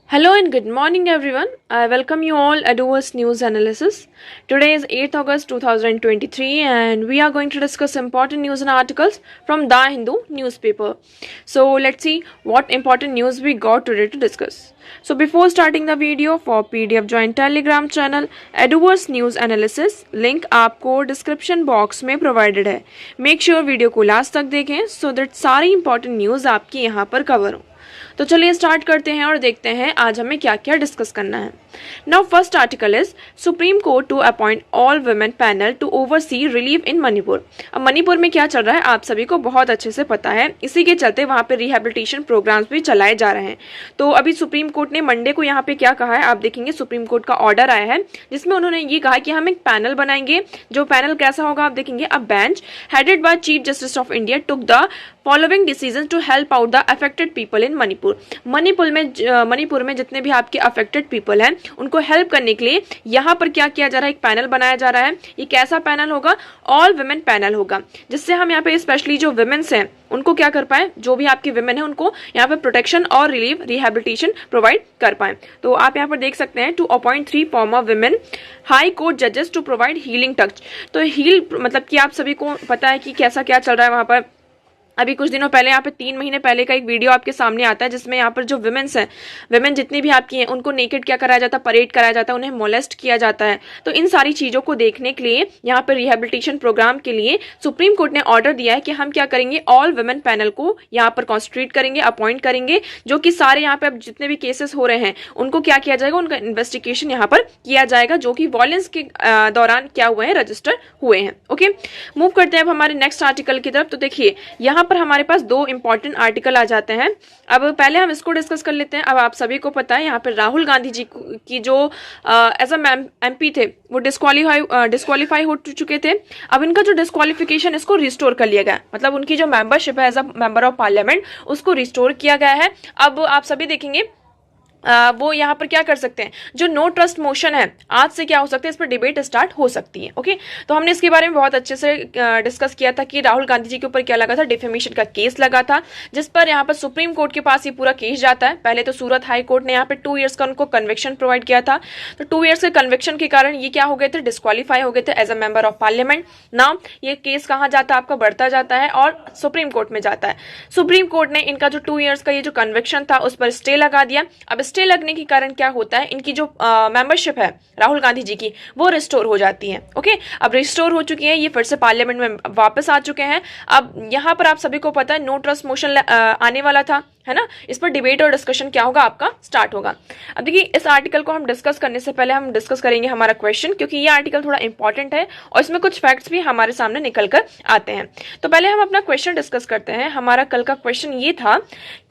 Hello and good morning everyone. I welcome you all at Doers News Analysis. Today is 8th August 2023 and we are going to discuss important news and articles from The Hindu newspaper. So let's see what important news we got today to discuss. So before starting the video, for PDF join Telegram channel Doers News Analysis, link आपको description box में provided है. Make sure video को last तक देखें so that सारी important news आपकी यहाँ पर कवर हो. तो चलिए स्टार्ट करते हैं और देखते हैं आज हमें क्या क्या डिस्कस करना है. Now first article is supreme court to appoint all women panel to oversee relief in Manipur. अब मणिपुर में क्या चल रहा है आप सभी को बहुत अच्छे से पता है. इसी के चलते वहां पे रिहेबिलिटेशन प्रोग्राम्स भी चलाए जा रहे हैं. तो अभी सुप्रीम कोर्ट ने मंडे को यहाँ पे क्या कहा है आप देखेंगे. सुप्रीम कोर्ट का ऑर्डर आया है जिसमें उन्होंने ये कहा कि हम एक पैनल बनाएंगे. जो पैनल कैसा होगा आप देखेंगे. A bench headed by chief justice of India took the following decision to help out the affected people in Manipur. Manipur में जितने भी आपके अफेक्टेड पीपल हैं उनको हेल्प करने के लिए यहाँ पर क्या किया जा रहा है. एक पैनल बनाया जा रहा है. ये कैसा पैनल होगा. ऑल वुमेन पैनल होगा जिससे हम यहाँ पे स्पेशली जो वुमेन्स हैं उनको क्या कर पाए. जो भी आपकी वुमेन है उनको यहाँ पे प्रोटेक्शन और रिलीफ रिहेबिलिटेशन प्रोवाइड कर पाए. तो आप यहाँ पर देख सकते हैं to appoint 3 former women high court जजेस टू प्रोवाइड हीलिंग टच. तो हील मतलब कि आप सभी को पता है कि कैसा क्या चल रहा है वहां पर. अभी कुछ दिनों पहले यहाँ पे 3 महीने पहले का एक वीडियो आपके सामने आता है जिसमें यहाँ पर जो वुमेन्स हैं वुमेन जितनी भी आपकी हैं उनको नेकेड क्या कराया जाता है. परेड कराया जाता है. उन्हें मोलेस्ट किया जाता है. तो इन सारी चीज़ों को देखने के लिए यहाँ पर रिहेबिलिटेशन प्रोग्राम के लिए सुप्रीम कोर्ट ने ऑर्डर दिया है कि हम क्या करेंगे. ऑल वुमेन पैनल को यहाँ पर कॉन्स्टिट्यूट करेंगे अपॉइंट करेंगे जो कि सारे यहाँ पे अब जितने भी केसेस हो रहे हैं उनको क्या किया जाएगा. उनका इन्वेस्टिगेशन यहाँ पर किया जाएगा जो कि वॉयलेंस के दौरान क्या हुए हैं रजिस्टर हुए हैं. ओके मूव करते हैं अब हमारे नेक्स्ट आर्टिकल की तरफ. तो देखिए यहाँ पर हमारे पास 2 इंपॉर्टेंट आर्टिकल आ जाते हैं. अब पहले हम इसको डिस्कस कर लेते हैं. अब आप सभी को पता है यहाँ पर राहुल गांधी जी की जो एज अ एमपी थे वो डिस्क्वालीफाई हो चुके थे. अब इनका जो डिस्क्वालिफिकेशन इसको रिस्टोर कर लिया गया. मतलब उनकी जो मेंबरशिप है as a member of parliament उसको रिस्टोर किया गया है. अब आप सभी देखेंगे वो यहाँ पर क्या कर सकते हैं. जो नो ट्रस्ट मोशन है आज से क्या हो सकता है इस पर डिबेट स्टार्ट हो सकती है. ओके तो हमने इसके बारे में बहुत अच्छे से डिस्कस किया था कि राहुल गांधी जी के ऊपर क्या लगा था. डिफेमेशन का केस लगा था जिस पर यहाँ पर सुप्रीम कोर्ट के पास ये पूरा केस जाता है. पहले तो सूरत हाई कोर्ट ने यहाँ पे 2 ईयर्स का उनको कन्विक्शन प्रोवाइड किया था. तो 2 ईयर्स के कन्विक्शन के कारण ये क्या हो गए थे डिस्क्वालीफाई हो गए थे as a member of parliament. नाउ ये केस कहाँ जाता है आपका बढ़ता जाता है और सुप्रीम कोर्ट में जाता है. सुप्रीम कोर्ट ने इनका जो 2 ईयर्स का ये जो कन्विक्शन था उस पर स्टे लगा दिया. अब स्टे लगने के कारण क्या होता है इनकी जो मेंबरशिप है राहुल गांधी जी की वो रिस्टोर हो जाती है. ओके अब रिस्टोर हो चुकी है. ये फिर से पार्लियामेंट में वापस आ चुके हैं. अब यहाँ पर आप सभी को पता है नो ट्रस्ट मोशन आने वाला था है ना. इस पर डिबेट और डिस्कशन क्या होगा आपका स्टार्ट होगा. अब देखिए इस आर्टिकल को हम डिस्कस करने से पहले हम डिस्कस करेंगे हमारा क्वेश्चन क्योंकि ये आर्टिकल थोड़ा इंपॉर्टेंट है और इसमें कुछ फैक्ट्स भी हमारे सामने निकल कर आते हैं. तो पहले हम अपना क्वेश्चन डिस्कस करते हैं. हमारा कल का क्वेश्चन ये था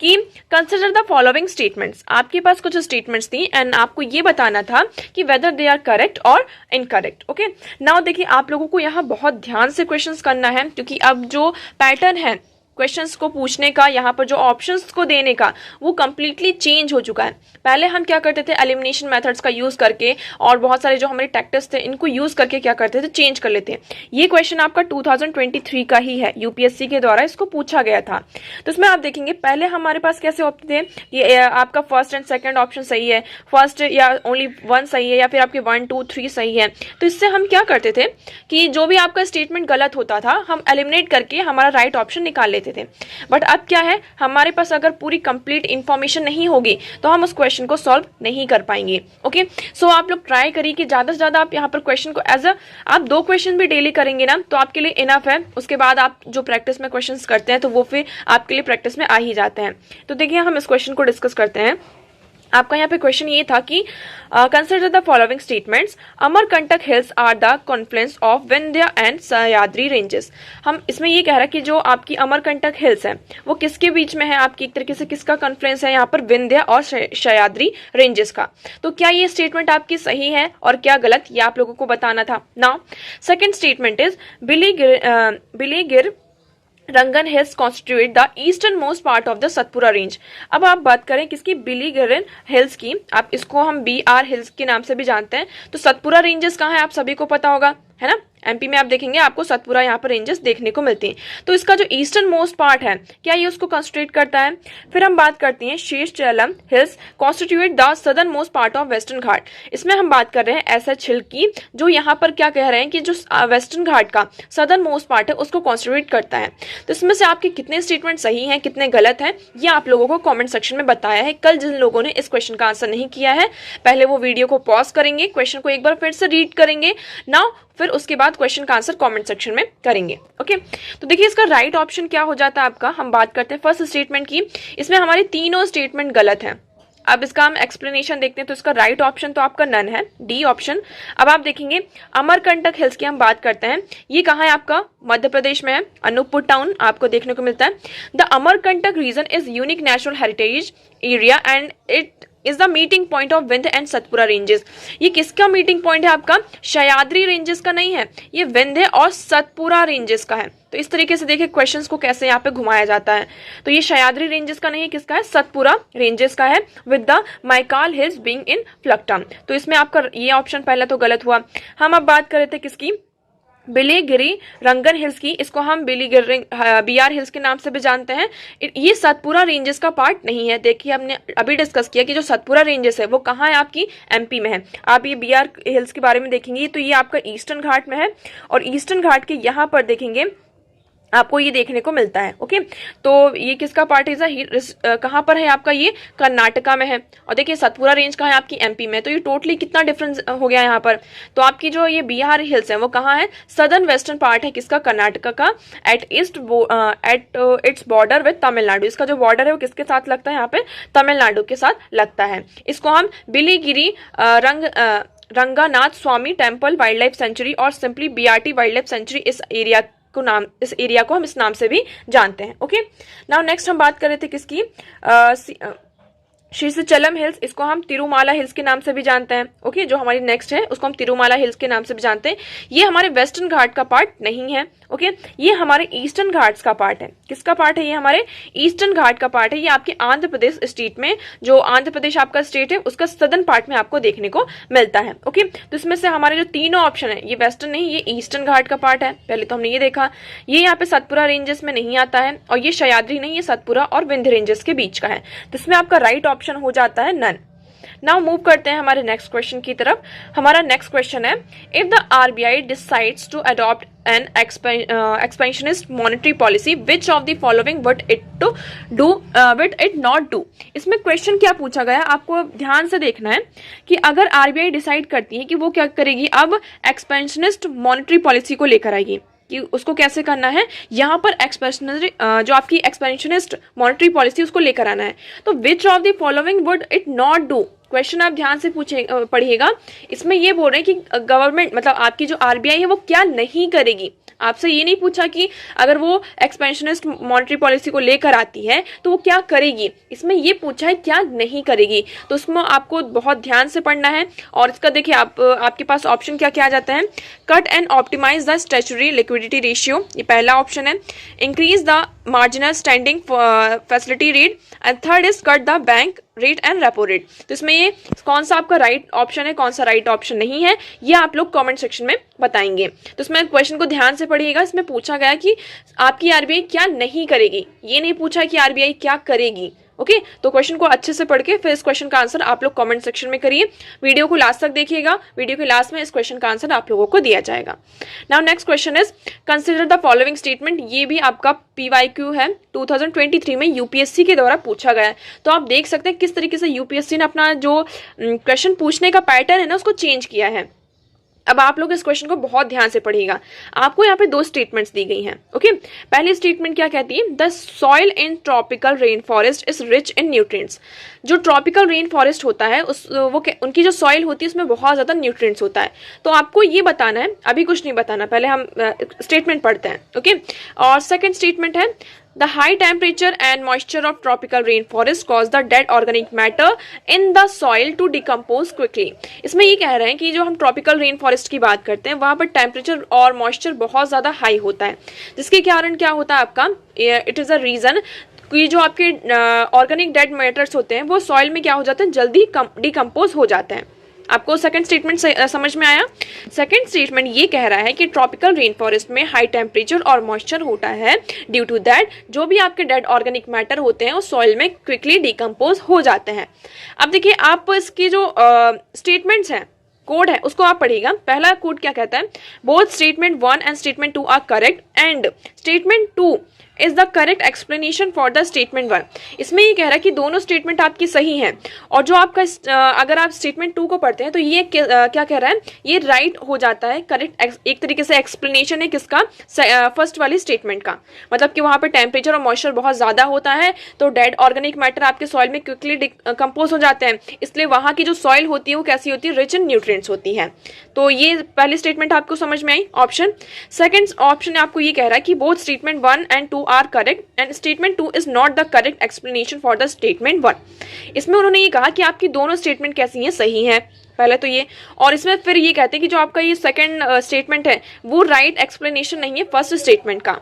कि कंसिडर द फॉलोइंग स्टेटमेंट्स. आपके पास कुछ स्टेटमेंट्स थी एंड आपको ये बताना था कि वेदर दे आर करेक्ट और इनकरेक्ट. ओके नाउ देखिए आप लोगों को यहाँ बहुत ध्यान से क्वेश्चंस करना है क्योंकि अब जो पैटर्न है क्वेश्चंस को पूछने का यहाँ पर जो ऑप्शंस को देने का वो कंप्लीटली चेंज हो चुका है. पहले हम क्या करते थे एलिमिनेशन मेथड्स का यूज करके और बहुत सारे जो हमारे टैक्टिक्स थे इनको यूज करके क्या करते थे चेंज कर लेते. ये क्वेश्चन आपका 2023 का ही है. यूपीएससी के द्वारा इसको पूछा गया था. तो इसमें आप देखेंगे पहले हमारे पास कैसे होते थे कि आपका फर्स्ट एंड सेकेंड ऑप्शन सही है. फर्स्ट या ओनली 1 सही है या फिर आपके 1 2 3 सही है. तो इससे हम क्या करते थे कि जो भी आपका स्टेटमेंट गलत होता था हम एलिमिनेट करके हमारा राइट ऑप्शन निकाल लेते थे. बट अब क्या है हमारे पास अगर पूरी कंप्लीट इंफॉर्मेशन नहीं होगी तो हम उस क्वेश्चन को सॉल्व नहीं कर पाएंगे. ओके सो आप लोग ट्राई करिए कि ज्यादा से ज्यादा आप यहाँ पर क्वेश्चन को एज अ आप 2 क्वेश्चन भी डेली करेंगे ना तो आपके लिए इनफ है. उसके बाद आप जो प्रैक्टिस में क्वेश्चंस करते हैं तो वो फिर आपके लिए प्रैक्टिस में आ ही जाते हैं. तो देखिए हम इस क्वेश्चन को डिस्कस करते हैं. आपका यहाँ पे क्वेश्चन ये था कि consider the following statements. Amarkantak hills are the confluence of Vindhya and Sahyadri ranges. हम इसमें ये कह रहा है कि जो आपकी अमरकंटक हिल्स है वो किसके बीच में है. आपकी एक तरीके से किसका कॉन्फ्लुएंस है यहाँ पर विंध्य और सह्याद्री रेंजेस का. तो क्या ये स्टेटमेंट आपकी सही है और क्या गलत ये आप लोगों को बताना था. Now second statement is Biligiri Rangan hills constitute the eastern most part of the Satpura range. अब आप बात करें किसकी बिलीगिरन हिल्स की. आप इसको हम BR हिल्स के नाम से भी जानते हैं. तो सतपुरा रेंजेस कहाँ है आप सभी को पता होगा है ना. एमपी में आप देखेंगे आपको सतपुरा यहाँ पर रेंजेस देखने को मिलती हैं। तो इसका जो ईस्टर्न मोस्ट पार्ट है क्या ये उसको कंस्टिट्यूट करता है। फिर हम बात करते हैं Seshachalam hills constitute the southern most part of western Ghat. इसमें हम बात कर रहे हैं एसएच हिल की, जो यहाँ पर क्या कह रहे हैं कि जो वेस्टर्न घाट का सदर्न मोस्ट पार्ट है उसको कॉन्स्टिट्यूट करता है। तो इसमें से आपके कितने स्टेटमेंट सही हैं कितने गलत हैं ये आप लोगों को कमेंट सेक्शन में बताया है। कल जिन लोगों ने इस क्वेश्चन का आंसर नहीं किया है पहले वो वीडियो को पॉज करेंगे, क्वेश्चन को एक बार फिर से रीड करेंगे नाउ, फिर उसके बाद क्वेश्चन का आंसर कमेंट सेक्शन में करेंगे। ओके, तो देखिए इसका राइट ऑप्शन क्या हो जाता है आपका। हम बात करते हैं फर्स्ट स्टेटमेंट की, इसमें हमारे तीनों स्टेटमेंट गलत हैं। अब इसका हम एक्सप्लेनेशन देखते हैं। तो इसका राइट ऑप्शन तो आपका नन है, डी ऑप्शन। अब आप देखेंगे अमरकंटक हिल्स की हम बात करते हैं, ये कहाँ है आपका, मध्य प्रदेश में है, अनूपपुर टाउन आपको देखने को मिलता है। The Amarkantak region is unique natural heritage area and it is the meeting point of Vindhya and Satpura ranges. ये किसका मीटिंग पॉइंट है आपका, सह्याद्री रेंजेस का नहीं है, ये विंध्य और सतपुरा रेंजेस का है। तो इस तरीके से देखिए क्वेश्चंस को कैसे यहाँ पे घुमाया जाता है। तो ये सह्याद्री रेंजेस का नहीं है, किसका है, सतपुरा रेंजेस का है, with the Maikal hills being in fulcrum. तो इसमें आपका ये ऑप्शन पहला तो गलत हुआ। हम अब बात कर रहे थे किसकी, बिलीगिरी रंगन हिल्स की, इसको हम बिलीगिरी बीआर हिल्स के नाम से भी जानते हैं। ये सतपुरा रेंजेस का पार्ट नहीं है। देखिए हमने अभी डिस्कस किया कि जो सतपुरा रेंजेस है वो कहाँ है, आपकी एमपी में है। आप ये बीआर हिल्स के बारे में देखेंगे तो ये आपका ईस्टर्न घाट में है, और ईस्टर्न घाट के यहाँ पर देखेंगे आपको ये देखने को मिलता है। ओके, तो ये किसका पार्ट है, कहाँ पर है आपका, ये कर्नाटका में है। और देखिए सतपुरा रेंज कहाँ है, आपकी एमपी में। तो ये टोटली कितना डिफरेंस हो गया यहाँ पर। तो आपकी जो ये बिहार हिल्स है वो कहाँ है, सदर्न वेस्टर्न पार्ट है किसका, कर्नाटका का, at its border with Tamil Nadu. इसका जो बॉर्डर है वो किसके साथ लगता है, यहाँ पे तमिलनाडु के साथ लगता है। इसको हम बिलीगिरी रंगनाथ स्वामी टेम्पल वाइल्ड लाइफ सेंचुरी और simply BRT wild life sanctuary इस एरिया को हम इस नाम से भी जानते हैं। ओके, नाउ नेक्स्ट हम बात कर रहे थे किसकी, शीर्षचलम हिल्स, इसको हम तिरुमाला हिल्स के नाम से भी जानते हैं। ओके, जो हमारी नेक्स्ट है उसको हम तिरुमाला हिल्स के नाम से भी जानते हैं। ये हमारे वेस्टर्न घाट का पार्ट नहीं है। ओके, ये हमारे ईस्टर्न घाट्स का पार्ट है। किसका पार्ट है, ये हमारे ईस्टर्न घाट का पार्ट है। ये आपके आंध्र प्रदेश स्टेट में, जो आंध्र प्रदेश आपका स्टेट है उसका सदर्न पार्ट में आपको देखने को मिलता है। ओके, तो इसमें से हमारे जो तीनों ऑप्शन है, ये वेस्टर्न नहीं, ये ईस्टर्न घाट का पार्ट है। पहले तो हमने ये देखा, ये यहाँ पे सतपुरा रेंजेस में नहीं आता है, और ये सह्याद्री नहीं, ये सतपुरा और विंध्य रेंजेस के बीच का है। तो इसमें आपका राइट ऑप्शन हो जाता है नन। नाउ मूव करते हैं हमारे नेक्स्ट क्वेश्चन की तरफ। हमारा नेक्स्ट क्वेश्चन है, if the RBI decides to adopt an expansionist monetary policy which of the following would it not do. इसमें क्वेश्चन क्या पूछा गया है, आपको ध्यान से देखना है कि अगर आरबीआई डिसाइड करती है कि वो क्या करेगी, अब एक्सपेंशनिस्ट मॉनेटरी पॉलिसी को लेकर आएगी, कि उसको कैसे करना है, यहाँ पर एक्सपेंशनरी जो आपकी एक्सपेंशनिस्ट मॉनेटरी पॉलिसी उसको लेकर आना है। तो विच of the following would it not do, question आप ध्यान से पढ़िएगा। इसमें ये बोल रहे हैं कि गवर्नमेंट मतलब आपकी जो आरबीआई है वो क्या नहीं करेगी। आपसे ये नहीं पूछा कि अगर वो एक्सपेंशनिस्ट मॉनेटरी पॉलिसी को लेकर आती है तो वो क्या करेगी, इसमें ये पूछा है क्या नहीं करेगी। तो उसमें आपको बहुत ध्यान से पढ़ना है। और इसका देखिए आपके पास ऑप्शन क्या क्या आ जाता है, cut and optimise the statutory liquidity ratio, ये पहला ऑप्शन है। Increase the marginal standing facility rate, and third is cut the bank rate and repo rate. तो इसमें ये कौन सा आपका राइट ऑप्शन है, कौन सा राइट ऑप्शन नहीं है, ये आप लोग कमेंट सेक्शन में बताएंगे। तो इसमें क्वेश्चन को ध्यान से पढ़िएगा। इसमें पूछा गया कि आपकी आरबीआई क्या नहीं करेगी, ये नहीं पूछा कि आरबीआई क्या करेगी। ओके, तो क्वेश्चन को अच्छे से पढ़ के फिर इस क्वेश्चन का आंसर आप लोग कमेंट सेक्शन में करिए। वीडियो को लास्ट तक देखिएगा, वीडियो के लास्ट में इस क्वेश्चन का आंसर आप लोगों को दिया जाएगा। Now next question is consider the following statement. ये भी आपका पीवाईक्यू है, 2023 में यूपीएससी के द्वारा पूछा गया है। तो आप देख सकते हैं किस तरीके से यूपीएससी ने अपना जो क्वेश्चन पूछने का पैटर्न है ना उसको चेंज किया है। अब आप लोग इस क्वेश्चन को बहुत ध्यान से पढ़िएगा। आपको यहाँ पे दो स्टेटमेंट्स दी गई हैं। ओके, पहली स्टेटमेंट क्या कहती है, the soil in tropical rain forest is rich in nutrients. जो ट्रॉपिकल रेन फॉरेस्ट होता है उनकी जो सॉइल होती है उसमें बहुत ज़्यादा न्यूट्रिएंट्स होता है। तो आपको ये बताना है, अभी कुछ नहीं बताना, पहले हम स्टेटमेंट पढ़ते हैं। ओके, और सेकेंड स्टेटमेंट है, The high temperature and moisture of tropical rainforest cause the dead organic matter in the soil to decompose quickly। इसमें ये कह रहे हैं कि जो हम ट्रॉपिकल रेन फॉरेस्ट की बात करते हैं वहाँ पर टेम्परेचर और मॉइस्चर बहुत ज़्यादा हाई होता है, जिसके कारण क्या होता है आपका, इट इज़ अ रीज़न कि जो आपके ऑर्गेनिक डेड मैटर्स होते हैं वो सॉइल में क्या हो जाते हैं, जल्दी डिकम्पोज हो जाते हैं। आपको सेकंड स्टेटमेंट समझ में आया? सेकंड स्टेटमेंट ये कह रहा है कि ट्रॉपिकल रेन फॉरेस्ट में हाई टेम्परेचर और मॉइस्चर होता है, ड्यू टू दैट जो भी आपके डेड ऑर्गेनिक मैटर होते हैं वो सॉइल में क्विकली डिकम्पोज हो जाते हैं। अब देखिए, आप इसकी जो स्टेटमेंट्स हैं, कोड है, उसको आप पढ़िएगा। पहला कोड क्या कहता है? Both statement 1 and statement 2 are correct and statement 2 is the correct explanation for the statement 1। इसमें ये कह रहा है कि दोनों स्टेटमेंट आपकी सही हैं, और जो आपका अगर आप स्टेटमेंट 2 को पढ़ते हैं तो ये क्या कह रहा है, ये राइट हो जाता है, करेक्ट एक तरीके से एक्सप्लेनेशन है किसका, फर्स्ट वाली स्टेटमेंट का। मतलब कि वहाँ पर टेम्परेचर और मॉइस्चर बहुत ज़्यादा होता है तो डेड ऑर्गेनिक मैटर आपके सॉइल में क्विकली कंपोज हो जाते हैं, इसलिए वहाँ की जो सॉइल होती है वो कैसी होती है, रिच इन न्यूट्रिएंट्स होती है। तो ये पहली स्टेटमेंट आपको समझ में आई, ऑप्शन। सेकंड ऑप्शन आपको ये कह रहा है कि both statement 1 and 2 are correct and statement 2 is not the correct explanation for the statement 1। इसमें उन्होंने ये कहा कि आपकी दोनों स्टेटमेंट कैसी हैं, सही हैं, पहले तो ये, और इसमें फिर ये कहते हैं कि जो आपका ये सेकंड स्टेटमेंट है वो राइट एक्सप्लेनेशन नहीं है फर्स्ट स्टेटमेंट का।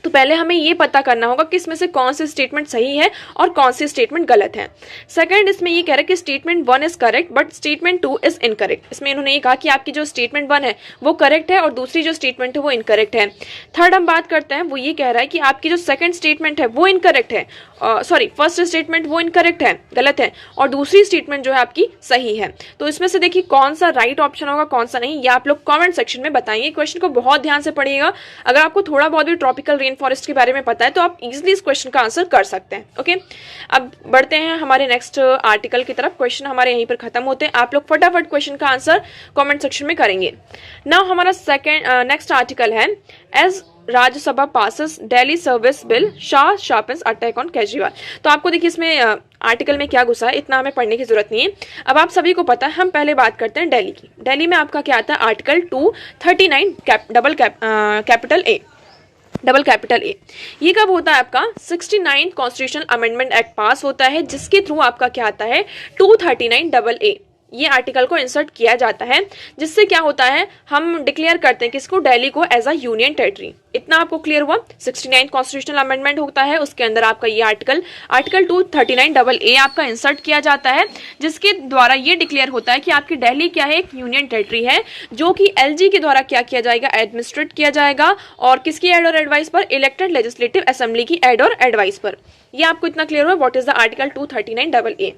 तो पहले हमें ये पता करना होगा कि इसमें से कौन सी स्टेटमेंट सही है और कौन सी स्टेटमेंट गलत है। सेकंड, इसमें ये कह रहा है कि statement 1 is correct but statement 2 is incorrect. इसमें इन्होंने ये कहा कि आपकी जो स्टेटमेंट 1 है वो करेक्ट है और दूसरी जो स्टेटमेंट है वो इनकरेक्ट है। थर्ड हम बात करते हैं, वो ये कह रहा है कि आपकी जो सेकंड स्टेटमेंट है वो इनकरेक्ट है, सॉरी फर्स्ट स्टेटमेंट वो इनकरेक्ट है, गलत है, और दूसरी स्टेटमेंट जो है आपकी सही है। तो इसमें से देखिए कौन सा राइट ऑप्शन होगा, कौन सा नहीं, ये आप लोग कमेंट सेक्शन में बताएंगे। क्वेश्चन को बहुत ध्यान से पढ़िएगा। अगर आपको थोड़ा बहुत भी ट्रॉपिकल रेन फॉरेस्ट के बारे में पता है तो आप इजीली इस क्वेश्चन का आंसर कर सकते हैं। ओके, अब बढ़ते हैं हमारे नेक्स्ट आर्टिकल की तरफ। क्वेश्चन हमारे यहीं पर खत्म होते हैं, आप लोग फटाफट क्वेश्चन का आंसर कमेंट सेक्शन में करेंगे। नाउ हमारा नेक्स्ट आर्टिकल है, as Rajya Sabha passes Delhi service bill, Shah sharpens attack on Kejriwal. तो आपको देखिए इसमें आर्टिकल में क्या घुसा है, इतना हमें पढ़ने की जरूरत नहीं है, अब आप सभी को पता है। हम पहले बात करते हैं दिल्ली की। दिल्ली में आपका क्या आता है, आर्टिकल 239 डबल कैपिटल ए। ये कब होता है आपका, 69 कॉन्स्टिट्यूशनल अमेंडमेंट एक्ट पास होता है, जिसके थ्रू आपका क्या आता है, 239 डबल ए, ये आर्टिकल को इंसर्ट किया जाता है, जिससे क्या होता है, हम डिक्लेयर करते हैं किसको, दिल्ली को एज अ यूनियन टेरिटरी। इतना आपको क्लियर हुआ। 69 कॉन्स्टिट्यूशनल अमेंडमेंट होता है, उसके अंदर आपका ये आर्टिकल 239 डबल ए आपका इंसर्ट किया जाता है, जिसके द्वारा ये डिक्लेयर होता है कि आपकी दिल्ली क्या है, एक यूनियन टेरिटरी है, जो कि एलजी के द्वारा क्या किया जाएगा, एडमिनिस्ट्रेट किया जाएगा, और किसकी एड और एडवाइस पर, इलेक्टेड लेजिस्लेटिव असेंबली की एड और एडवाइस पर। ये आपको इतना क्लियर हुआ what is the article 239 double A.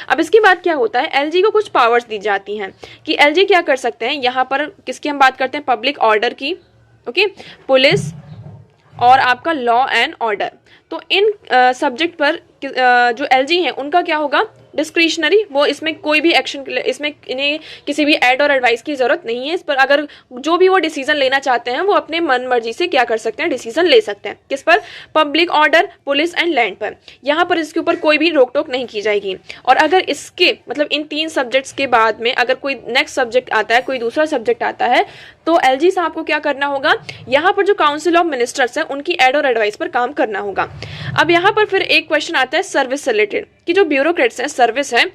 अब इसके बाद क्या होता है, एलजी को कुछ पावर्स दी जाती हैं कि एलजी क्या कर सकते हैं। यहाँ पर किसकी हम बात करते हैं, पब्लिक ऑर्डर की, ओके, पुलिस और आपका लॉ एंड ऑर्डर। तो इन सब्जेक्ट पर जो एलजी हैं उनका क्या होगा, डिस्क्रिशनरी, वो इसमें कोई भी एक्शन, इसमें इन्हें किसी भी एड और एडवाइस की जरूरत नहीं है। इस पर अगर जो भी वो डिसीजन लेना चाहते हैं वो अपने मन मर्जी से क्या कर सकते हैं, डिसीजन ले सकते हैं। किस पर, public order, police and land पर। यहाँ पर इसके ऊपर कोई भी रोक टोक नहीं की जाएगी। और अगर इसके मतलब इन 3 सब्जेक्ट्स के बाद में अगर कोई नेक्स्ट सब्जेक्ट आता है, कोई दूसरा सब्जेक्ट आता है, तो एलजी साहब को क्या करना होगा, यहाँ पर जो काउंसिल ऑफ मिनिस्टर्स है उनकी एड और एडवाइस पर काम करना होगा। अब यहाँ पर फिर एक क्वेश्चन आता है सर्विस से रिलेटेड, कि जो ब्यूरोक्रेट्स हैं, सर्विस है,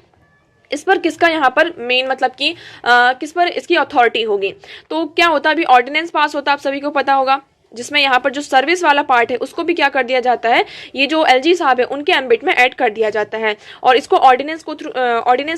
इस पर किसका यहाँ पर मेन मतलब कि किस पर इसकी अथॉरिटी होगी। तो क्या होता है, अभी ऑर्डिनेंस पास होता है, आप सभी को पता होगा, जिसमें यहाँ पर जो सर्विस वाला पार्ट है उसको भी क्या कर दिया जाता है, ये जो एलजी साहब है उनके एम्बिट में ऐड कर दिया जाता है, और इसको ऑर्डिनेंस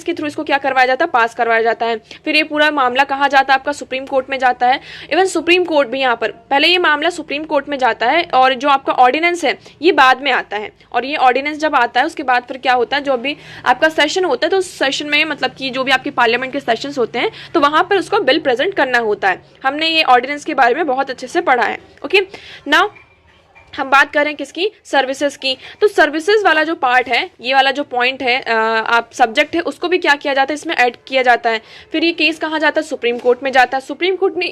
के थ्रू इसको क्या करवाया जाता है, पास करवाया जाता है। फिर ये पूरा मामला कहाँ जाता है, आपका सुप्रीम कोर्ट में जाता है। इवन सुप्रीम कोर्ट भी यहाँ पर, पहले ये मामला सुप्रीम कोर्ट में जाता है, और जो आपका ऑर्डिनेंस है ये बाद में आता है। और ये ऑर्डिनेंस जब आता है उसके बाद फिर क्या होता है, जो भी आपका सेशन होता है, तो उस सेशन में मतलब कि जो भी आपके पार्लियामेंट के सेशन होते हैं, तो वहाँ पर उसको बिल प्रेजेंट करना होता है। हमने ये ऑर्डिनेंस के बारे में बहुत अच्छे से पढ़ा है। ओके, नाउ हम बात कर रहे हैं किसकी, सर्विसेज की। तो सर्विसेज वाला जो पार्ट है, ये वाला जो पॉइंट है, आप सब्जेक्ट है, उसको भी क्या किया जाता है, इसमें ऐड किया जाता है। फिर ये केस कहाँ जाता है, सुप्रीम कोर्ट में जाता है। सुप्रीम कोर्ट ने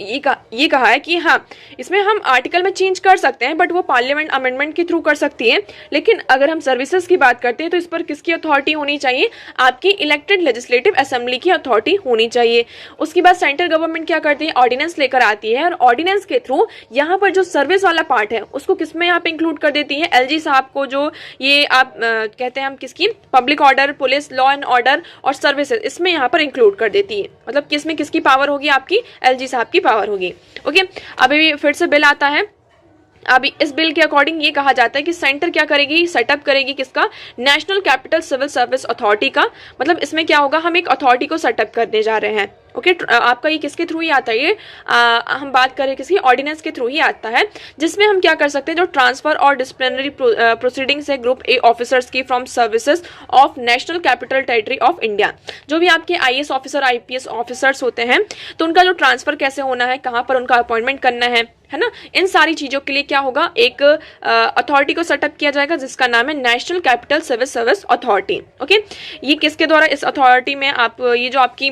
ये कहा है कि हाँ, इसमें हम आर्टिकल में चेंज कर सकते हैं, बट वो पार्लियामेंट अमेंडमेंट के थ्रू कर सकती है। लेकिन अगर हम सर्विसेज की बात करते हैं तो इस पर किसकी अथॉरिटी होनी चाहिए, आपकी इलेक्टेड लेजिस्लेटिव असेंबली की अथॉरिटी होनी चाहिए। उसके बाद सेंट्रल गवर्नमेंट क्या करती है, ऑर्डिनेंस लेकर आती है, और ऑर्डिनेंस के थ्रू यहाँ पर जो सर्विस वाला पार्ट है उसको किसमें आप इंक्लूड कर देती है, एलजी साहब को, जो ये आप कहते हैं हम किसकी, public order, police, law and order और सर्विसेज, इसमें यहाँ पर इंक्लूड कर देती है। मतलब किसमें किसकी पावर होगी, आपकी एलजी साहब की पावर होगी। ओके, अभी फिर से बिल आता है अभी इस बिल के अकॉर्डिंग ये कहा जाता है कि सेंटर क्या करेगी, सेटअप करेगी किसका, national capital civil service authority का। मतलब इसमें क्या होगा, हम एक अथॉरिटी को सेटअप करने जा रहे हैं। ओके, आपका ये किसके थ्रू ही आता है, ये हम बात करें किसी ऑर्डिनेंस के थ्रू ही आता है, जिसमें हम क्या कर सकते हैं, जो ट्रांसफर और डिसिप्लिनरी प्रोसीडिंग्स है ग्रुप ए ऑफिसर्स की from services of national capital territory of India. जो भी आपके आईएएस ऑफिसर, आईपीएस ऑफिसर्स होते हैं, तो उनका जो ट्रांसफर कैसे होना है, कहाँ पर उनका अपॉइंटमेंट करना है ना, इन सारी चीजों के लिए क्या होगा, एक अथॉरिटी को सेटअप किया जाएगा जिसका नाम है national capital civil service authority. Okay, ये किसके द्वारा, इस अथॉरिटी में आप ये जो आपकी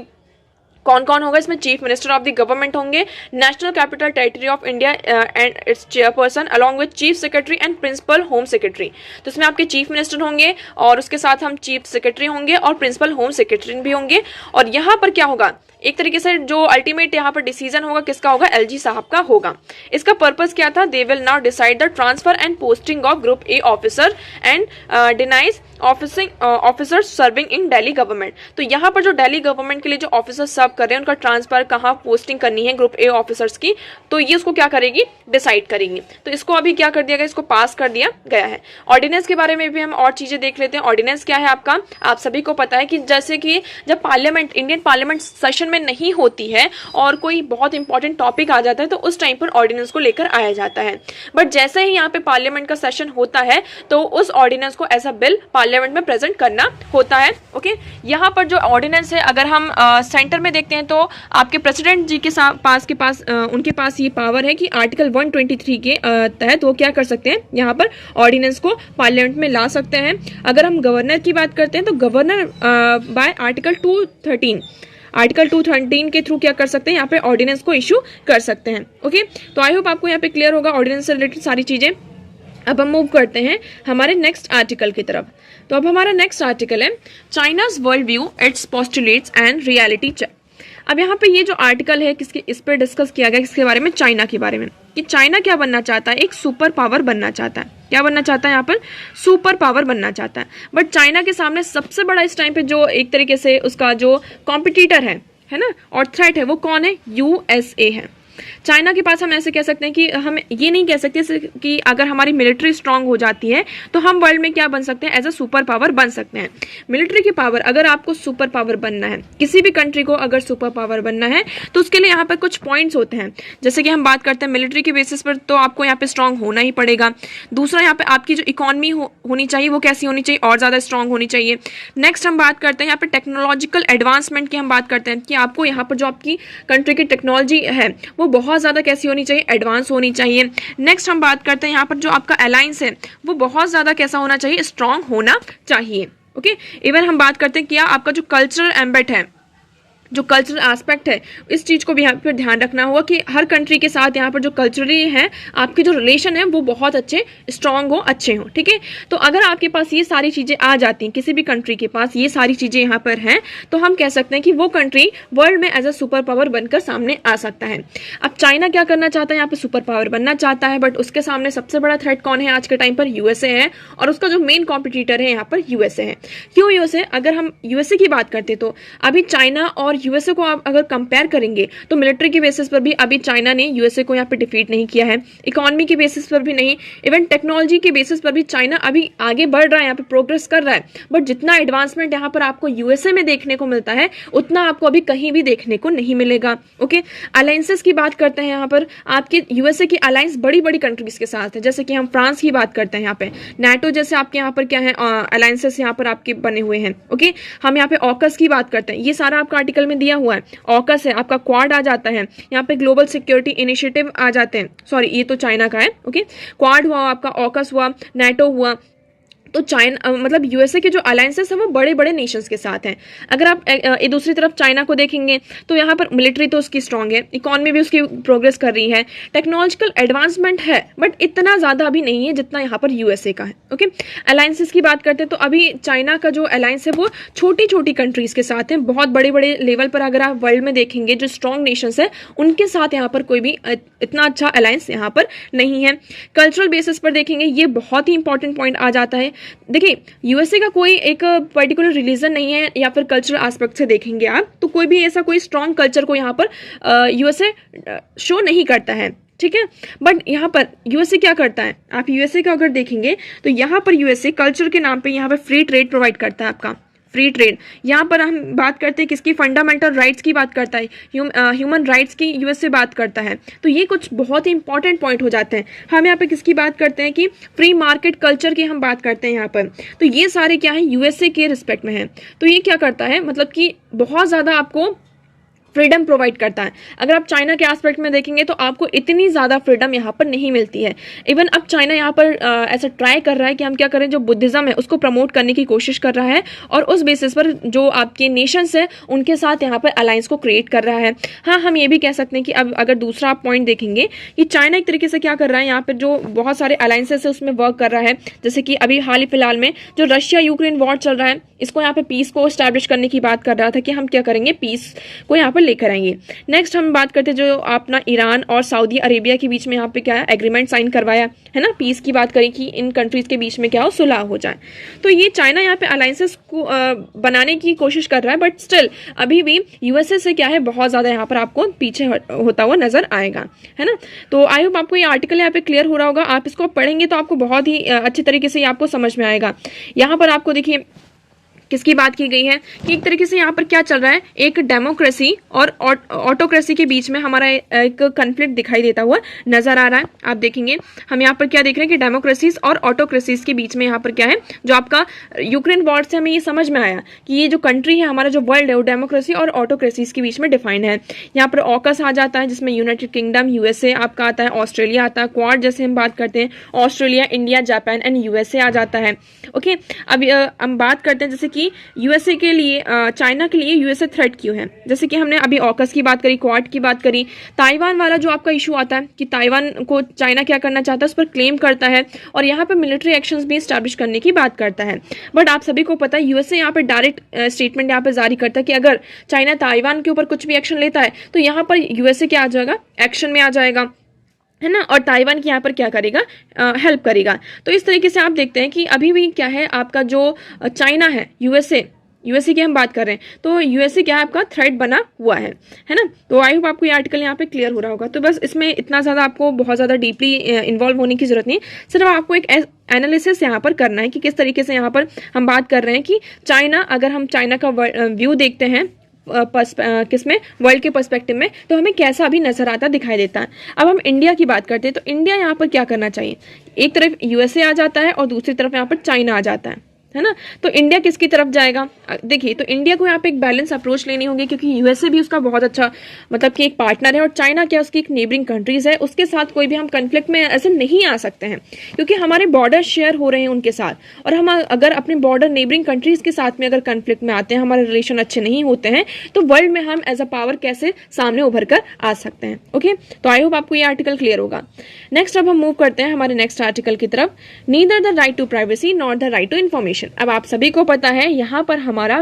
कौन कौन होगा, इसमें chief minister of the government होंगे, national capital territory of India and its chairperson along with chief secretary and principal home secretary. तो इसमें आपके चीफ मिनिस्टर होंगे और उसके साथ हम चीफ सेक्रेटरी होंगे और प्रिंसिपल होम सेक्रेटरी भी होंगे। और यहाँ पर क्या होगा, एक तरीके से जो अल्टीमेट यहाँ पर डिसीजन होगा किसका होगा, एलजी साहब का होगा। इसका पर्पस क्या था, they will now decide the transfer and posting of group A officer and denies officer serving in Delhi government. तो यहाँ पर जो दिल्ली गवर्नमेंट के लिए जो ऑफिसर सर्व कर रहे हैं, उनका ट्रांसफर कहाँ पोस्टिंग करनी है ग्रुप ए ऑफिसर्स की, तो ये उसको क्या करेगी, डिसाइड करेंगी। तो इसको अभी क्या कर दिया गया, इसको पास कर दिया गया है। ऑर्डिनेंस के बारे में भी हम और चीजें देख लेते हैं। ऑर्डिनेंस क्या है आपका, आप सभी को पता है कि जैसे कि जब पार्लियामेंट, इंडियन पार्लियामेंट सेशन में नहीं होती है और कोई बहुत इंपॉर्टेंट टॉपिक आ जाता है, तो उस टाइम पर ऑर्डिनेंस को लेकर आया जाता है। बट जैसे ही यहाँ पे पार्लियामेंट का सेशन होता है, तो उस ऑर्डिनेंस को एज अ बिल पार्लियामेंट में प्रेजेंट करना होता है। ओके, यहाँ पर जो ऑर्डिनेंस है, अगर हम सेंटर में देखते हैं, तो आपके प्रेसिडेंट जी के पास उनके पास ये पावर है कि आर्टिकल 123 के तहत वो क्या कर सकते हैं, यहाँ पर ऑर्डिनेंस को पार्लियामेंट में ला सकते हैं। अगर हम गवर्नर की बात करते हैं, तो गवर्नर बाय आर्टिकल 213 के थ्रू क्या कर सकते हैं, यहाँ पे ऑर्डिनेंस को इशू कर सकते हैं। ओके, तो आई होप आपको यहाँ पे क्लियर होगा ऑर्डिनेंस से रिलेटेड सारी चीजें। अब हम मूव करते हैं हमारे नेक्स्ट आर्टिकल की तरफ। तो अब हमारा नेक्स्ट आर्टिकल है China's world view, its postulates and reality check. अब यहाँ पे ये जो आर्टिकल है किसके, इस पर डिस्कस किया गया, किसके बारे में, चाइना के बारे में, कि चाइना क्या बनना चाहता है, एक सुपर पावर बनना चाहता है। क्या बनना चाहता है, यहाँ पर सुपर पावर बनना चाहता है। बट चाइना के सामने सबसे बड़ा इस टाइम पे जो एक तरीके से उसका जो कॉम्पिटिटर है ना, और थ्रेट है, वो कौन है, यूएसए है। चाइना के पास हम ऐसे कह सकते हैं कि हम ये नहीं कह सकते कि अगर हमारी मिलिट्री स्ट्रांग हो जाती है तो हम वर्ल्ड में क्या बन सकते हैं, एज अ सुपर पावर बन सकते हैं। मिलिट्री की पावर, अगर आपको सुपर पावर बनना है, किसी भी कंट्री को अगर सुपर पावर बनना है, तो उसके लिए यहाँ पर कुछ पॉइंट्स होते हैं। जैसे कि हम बात करते हैं मिलिट्री के बेसिस पर, तो आपको यहाँ पे स्ट्रांग होना ही पड़ेगा। दूसरा, यहाँ पे आपकी जो इकोनॉमी होनी चाहिए, वो कैसी होनी चाहिए, और ज्यादा स्ट्रांग होनी चाहिए। नेक्स्ट हम बात करते हैं यहाँ पे टेक्नोलॉजिकल एडवांसमेंट की, हम बात करते हैं कि आपको यहाँ पर जो आपकी कंट्री की टेक्नोलॉजी है, वो बहुत ज़्यादा कैसी होनी चाहिए, एडवांस होनी चाहिए। नेक्स्ट हम बात करते हैं यहाँ पर जो आपका अलायंस है, वो बहुत ज़्यादा कैसा होना चाहिए, स्ट्रांग होना चाहिए। ओके, इवन हम बात करते हैं कि आपका जो कल्चरल एम्बेट है, जो कल्चरल एस्पेक्ट है, इस चीज़ को भी यहाँ पर ध्यान रखना होगा कि हर कंट्री के साथ यहाँ पर जो कल्चरली है आपके जो रिलेशन है, वो बहुत अच्छे, स्ट्रांग हो, अच्छे हो। ठीक है, तो अगर आपके पास ये सारी चीज़ें आ जाती हैं, किसी भी कंट्री के पास ये सारी चीज़ें यहाँ पर हैं, तो हम कह सकते हैं कि वो कंट्री वर्ल्ड में एज अ सुपर पावर बनकर सामने आ सकता है। अब चाइना क्या करना चाहता है, यहाँ पर सुपर पावर बनना चाहता है, बट उसके सामने सबसे बड़ा थ्रेट कौन है आज के टाइम पर, यूएसए है, और उसका जो मेन कॉम्पिटिटर है यहाँ पर यूएसए है। क्यों यूएसए? अगर हम यूएसए की बात करते तो अभी चाइना और यूएसए को आप अगर कंपेयर करेंगे, तो मिलिट्री के बेसिस पर भी अभी चाइना ने यूएसए को यहाँ पे डिफीट नहीं किया है, इकोनॉमी के बेसिस पर भी नहीं, इवन टेक्नोलॉजी के बेसिस पर भी चाइना अभी आगे बढ़ रहा है, यहाँ पे प्रोग्रेस कर रहा है। बट जितना एडवांसमेंट यहाँ पर आपको यूएसए में देखने को मिलता है, उतना आपको अभी कहीं भी देखने को नहीं मिलेगा। ओके, अलायंसेस की बात करते हैं, यहाँ पर आपके यूएसए की अलायंस बड़ी बड़ी कंट्रीज के साथ है। जैसे कि हम फ्रांस की बात करते हैं, यहाँ पे नाटो जैसे आपके यहाँ पर क्या है, अलायंसेस यहाँ पर आपके बने हुए हैं। ओके, हम यहाँ पे ऑकस की बात करते हैं, ये सारा आपका आर्टिकल में दिया हुआ है। ऑकस है, आपका क्वाड आ जाता है, यहाँ पे ग्लोबल सिक्योरिटी इनिशिएटिव आ जाते हैं। सॉरी, ये तो चाइना का है। ओके, क्वाड हुआ आपका, ऑकस हुआ, नाटो हुआ। तो चाइना मतलब यूएसए के जो अलायंसेस है वो बड़े बड़े नेशंस के साथ हैं। अगर आप दूसरी तरफ चाइना को देखेंगे तो यहाँ पर मिलिट्री तो उसकी स्ट्रांग है, इकोनॉमी भी उसकी प्रोग्रेस कर रही है, टेक्नोलॉजिकल एडवांसमेंट है, बट इतना ज़्यादा अभी नहीं है जितना यहाँ पर यूएसए का है। ओके, अलायंसेस की बात करते हैं तो अभी चाइना का जो अलायंस है वो छोटी छोटी कंट्रीज़ के साथ है, बहुत बड़े बड़े लेवल पर अगर आप वर्ल्ड में देखेंगे जो स्ट्रॉन्ग नेशंस है उनके साथ यहाँ पर कोई भी इतना अच्छा अलायंस यहाँ पर नहीं है। कल्चरल बेसिस पर देखेंगे, ये बहुत ही इंपॉर्टेंट पॉइंट आ जाता है। देखिए, यूएसए का कोई एक पर्टिकुलर रिलीजन नहीं है, या फिर कल्चरल एस्पेक्ट से देखेंगे आप तो कोई भी ऐसा कोई स्ट्रॉन्ग कल्चर को यहाँ पर यूएसए शो नहीं करता है। ठीक है। बट यहाँ पर यूएसए क्या करता है, आप यूएसए का अगर देखेंगे तो यहाँ पर यूएसए कल्चर के नाम पे यहाँ पर फ्री ट्रेड प्रोवाइड करता है, आपका फ्री ट्रेड। यहाँ पर हम बात करते हैं किसकी, फंडामेंटल राइट्स की बात करता है, ह्यूमन राइट्स की यूएसए बात करता है। तो ये कुछ बहुत ही इंपॉर्टेंट पॉइंट हो जाते हैं। हम यहाँ पे किसकी बात करते हैं कि फ्री मार्केट कल्चर की हम बात करते हैं यहाँ पर। तो ये सारे क्या है, यूएसए के रिस्पेक्ट में है। तो ये क्या करता है, मतलब कि बहुत ज़्यादा आपको फ्रीडम प्रोवाइड करता है। अगर आप चाइना के एस्पेक्ट में देखेंगे तो आपको इतनी ज़्यादा फ्रीडम यहाँ पर नहीं मिलती है। इवन अब चाइना यहाँ पर ऐसा ट्राई कर रहा है कि हम क्या करें, जो बुद्धिज़्म है उसको प्रमोट करने की कोशिश कर रहा है, और उस बेसिस पर जो आपके नेशंस है उनके साथ यहाँ पर अलायंस को क्रिएट कर रहा है। हाँ, हम ये भी कह सकते हैं कि अब अगर दूसरा आप पॉइंट देखेंगे कि चाइना एक तरीके से क्या कर रहा है, यहाँ पर जो बहुत सारे अलायंसेस है उसमें वर्क कर रहा है। जैसे कि अभी हाल ही फिलहाल में जो रशिया यूक्रेन वॉर चल रहा है, इसको यहाँ पे पीस को स्टैब्लिश करने की बात कर रहा था कि हम क्या करेंगे, पीस को यहाँ पर लेकर आएंगे। नेक्स्ट हम बात करते हैं जो अपना ईरान और सऊदी अरेबिया के बीच में यहाँ पे क्या है, एग्रीमेंट साइन करवाया है ना, पीस की बात करें कि इन कंट्रीज के बीच में क्या हो, सुलह हो जाए। तो ये चाइना यहाँ पे अलायंसेस को बनाने की कोशिश कर रहा है, बट स्टिल अभी भी यूएसए से क्या है, बहुत ज़्यादा यहाँ पर आपको पीछे होता हुआ नजर आएगा, है ना। तो आई होप आपको ये आर्टिकल यहाँ पे क्लियर हो रहा होगा। आप इसको पढ़ेंगे तो आपको बहुत ही अच्छे तरीके से आपको समझ में आएगा। यहाँ पर आपको देखिए किसकी बात की गई है कि एक तरीके से यहाँ पर क्या चल रहा है, एक डेमोक्रेसी और ऑटोक्रेसी के बीच में हमारा एक कन्फ्लिक्ट दिखाई देता हुआ नजर आ रहा है। आप देखेंगे हम यहाँ पर क्या देख रहे हैं कि डेमोक्रेसीज और ऑटोक्रेसीज के बीच में यहाँ पर क्या है, जो आपका यूक्रेन वॉर से हमें ये समझ में आया कि ये जो कंट्री है, हमारा जो वर्ल्ड है, वो डेमोक्रेसी और ऑटोक्रेसीज के बीच में डिफाइंड है। यहाँ पर ऑकस आ जाता है जिसमें यूनाइटेड किंगडम, यूएसए आपका आता है, ऑस्ट्रेलिया आता है, क्वाड जैसे हम बात करते हैं, Australia, India, Japan and USA आ जाता है। ओके, अब हम बात करते हैं जैसे कि यूएसए के लिए, चाइना के लिए यूएसए थ्रेट क्यों है। जैसे कि हमने अभी ऑकस की बात करी, क्वाड की बात करी, ताइवान वाला जो आपका इशू आता है कि ताइवान को चाइना क्या करना चाहता है, उस पर क्लेम करता है और यहाँ पे मिलिट्री एक्शंस भी स्टैब्लिश करने की बात करता है। बट आप सभी को पता है यूएसए यहाँ पे डायरेक्ट स्टेटमेंट यहाँ पे जारी करता है कि अगर चाइना ताइवान के ऊपर कुछ भी एक्शन लेता है तो यहाँ पर यूएसए क्या आ जाएगा, एक्शन में आ जाएगा, है ना, और ताइवान की यहाँ पर क्या करेगा, हेल्प करेगा। तो इस तरीके से आप देखते हैं कि अभी भी क्या है, आपका जो चाइना है, यूएसए की हम बात कर रहे हैं, तो यूएसए क्या है, आपका थ्रेट बना हुआ है ना। तो आई होप आपको ये आर्टिकल यहाँ पे क्लियर हो रहा होगा। तो बस इसमें इतना ज़्यादा आपको बहुत ज़्यादा डीपली इन्वॉल्व होने की जरूरत नहीं, सिर्फ आपको एक एनालिसिस यहाँ पर करना है कि किस तरीके से यहाँ पर हम बात कर रहे हैं कि चाइना, अगर हम चाइना का व्यू देखते हैं किसमें, वर्ल्ड के पर्सपेक्टिव में, तो हमें कैसा अभी नजर आता दिखाई देता है। अब हम इंडिया की बात करते हैं, तो इंडिया यहाँ पर क्या करना चाहिए, एक तरफ यूएसए आ जाता है और दूसरी तरफ यहाँ पर चाइना आ जाता है ना। तो इंडिया किसकी तरफ जाएगा, देखिए, तो इंडिया को यहाँ पे एक बैलेंस अप्रोच लेनी होगी, क्योंकि यूएसए भी उसका बहुत अच्छा मतलब कि एक पार्टनर है और चाइना क्या उसकी एक नेबरिंग कंट्रीज है, उसके साथ कोई भी हम कन्फ्लिक्ट में ऐसे नहीं आ सकते हैं, क्योंकि हमारे बॉर्डर शेयर हो रहे हैं उनके साथ, और हम अगर अपने बॉर्डर नेबरिंग कंट्रीज के साथ में अगर कन्फ्लिक्ट में आते हैं, हमारे रिलेशन अच्छे नहीं होते हैं, तो वर्ल्ड में हम एज अ पावर कैसे सामने उभर कर आ सकते हैं। ओके, तो आई होप आपको ये आर्टिकल क्लियर होगा। नेक्स्ट अब हम मूव करते हैं हमारे नेक्स्ट आर्टिकल की तरफ, neither the right to privacy not the right to information. अब आप सभी को पता है यहाँ पर हमारा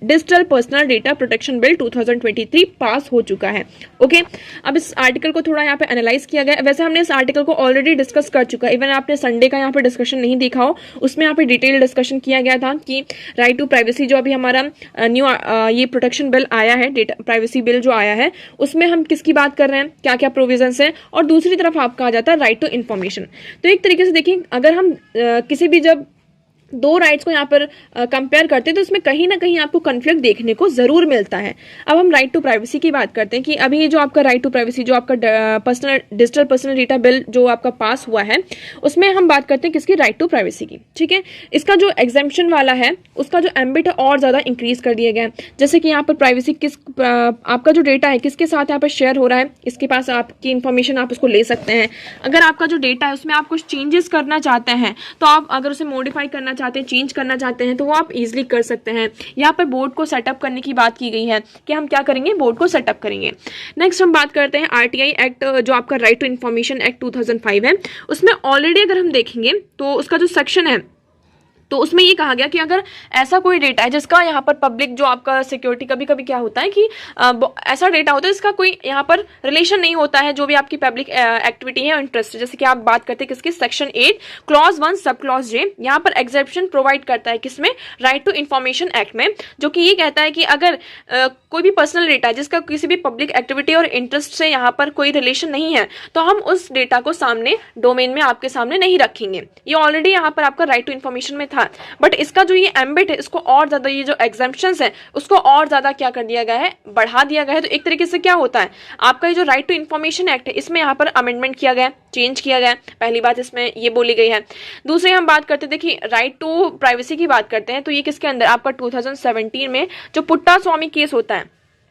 digital personal data protection bill 2023 pass हो चुका है। ओके, अब इस आर्टिकल को थोड़ा यहाँ पे एनालाइज किया गया। वैसे हमने इस आर्टिकल को ऑलरेडी डिस्कस कर चुका है, इवन आपने संडे का यहाँ पे डिस्कशन नहीं देखा हो, उसमें यहाँ पे डिटेल डिस्कशन किया गया था कि राइट टू प्राइवेसी जो अभी हमारा न्यू ये प्रोटेक्शन बिल आया है, डेटा प्राइवेसी बिल जो आया है, उसमें हम किसकी बात कर रहे हैं, क्या क्या प्रोविजंस हैं, और दूसरी तरफ आपका आ जाता है राइट टू इन्फॉर्मेशन। तो एक तरीके से देखिए, अगर हम किसी भी जब दो राइट्स को यहाँ पर कंपेयर करते हैं तो इसमें कहीं ना कहीं आपको कन्फ्लिक्ट देखने को जरूर मिलता है। अब हम राइट टू प्राइवेसी की बात करते हैं कि अभी ये जो आपका राइट टू प्राइवेसी जो आपका डिजिटल पर्सनल डेटा बिल जो आपका पास हुआ है, उसमें हम बात करते हैं किसकी, राइट टू प्राइवेसी की। ठीक है, इसका जो एग्जेम्पशन वाला है उसका जो एम्बिट है और ज़्यादा इंक्रीज कर दिया गया है। जैसे कि यहाँ पर प्राइवेसी किस आपका जो डेटा है किसके साथ यहाँ पर शेयर हो रहा है, इसके पास आपकी इन्फॉर्मेशन आप उसको ले सकते हैं। अगर आपका जो डेटा है उसमें आप कुछ चेंजेस करना चाहते हैं, तो आप अगर उसे मॉडिफाई करना चाहते हैं, चेंज करना चाहते हैं, तो वो आप इजीली कर सकते हैं। यहाँ पर बोर्ड को सेटअप करने की बात की गई है कि हम क्या करेंगे, बोर्ड को सेटअप करेंगे। नेक्स्ट हम बात करते हैं आरटीआई एक्ट, जो आपका राइट टू इन्फॉर्मेशन एक्ट 2005 है, उसमें ऑलरेडी अगर हम देखेंगे तो उसका जो सेक्शन है तो उसमें ये कहा गया कि अगर ऐसा कोई डेटा है जिसका यहाँ पर पब्लिक जो आपका सिक्योरिटी, कभी कभी क्या होता है कि ऐसा डेटा होता है जिसका कोई यहाँ पर रिलेशन नहीं होता है जो भी आपकी पब्लिक एक्टिविटी है और इंटरेस्ट है, जैसे कि आप बात करते हैं किसकी, सेक्शन 8 क्लॉज 1 सब क्लॉज जे यहाँ पर एग्जेप्शन प्रोवाइड करता है किसमें, राइट टू इन्फॉर्मेशन एक्ट में, जो कि ये कहता है कि अगर कोई भी पर्सनल डेटा है जिसका किसी भी पब्लिक एक्टिविटी और इंटरेस्ट से यहाँ पर कोई रिलेशन नहीं है तो हम उस डेटा को सामने डोमेन में आपके सामने नहीं रखेंगे। ये ऑलरेडी यहाँ पर आपका राइट टू इन्फॉर्मेशन में था, बट इसका जो ये एम्बिट है इसको और ज्यादा, ये जो एग्जेम्पशंस है उसको और ज्यादा क्या कर दिया गया है, बढ़ा दिया गया है। तो एक तरीके से क्या होता है, आपका ये जो राइट टू इन्फॉर्मेशन एक्ट है इसमें यहाँ पर अमेंडमेंट किया गया, चेंज किया गया, पहली बात इसमें ये बोली गई है। दूसरी हम बात करते हैं, देखिए राइट टू प्राइवेसी की बात करते हैं, तो ये किसके अंदर, आपका 2017 में जो पुट्टा स्वामी केस होता है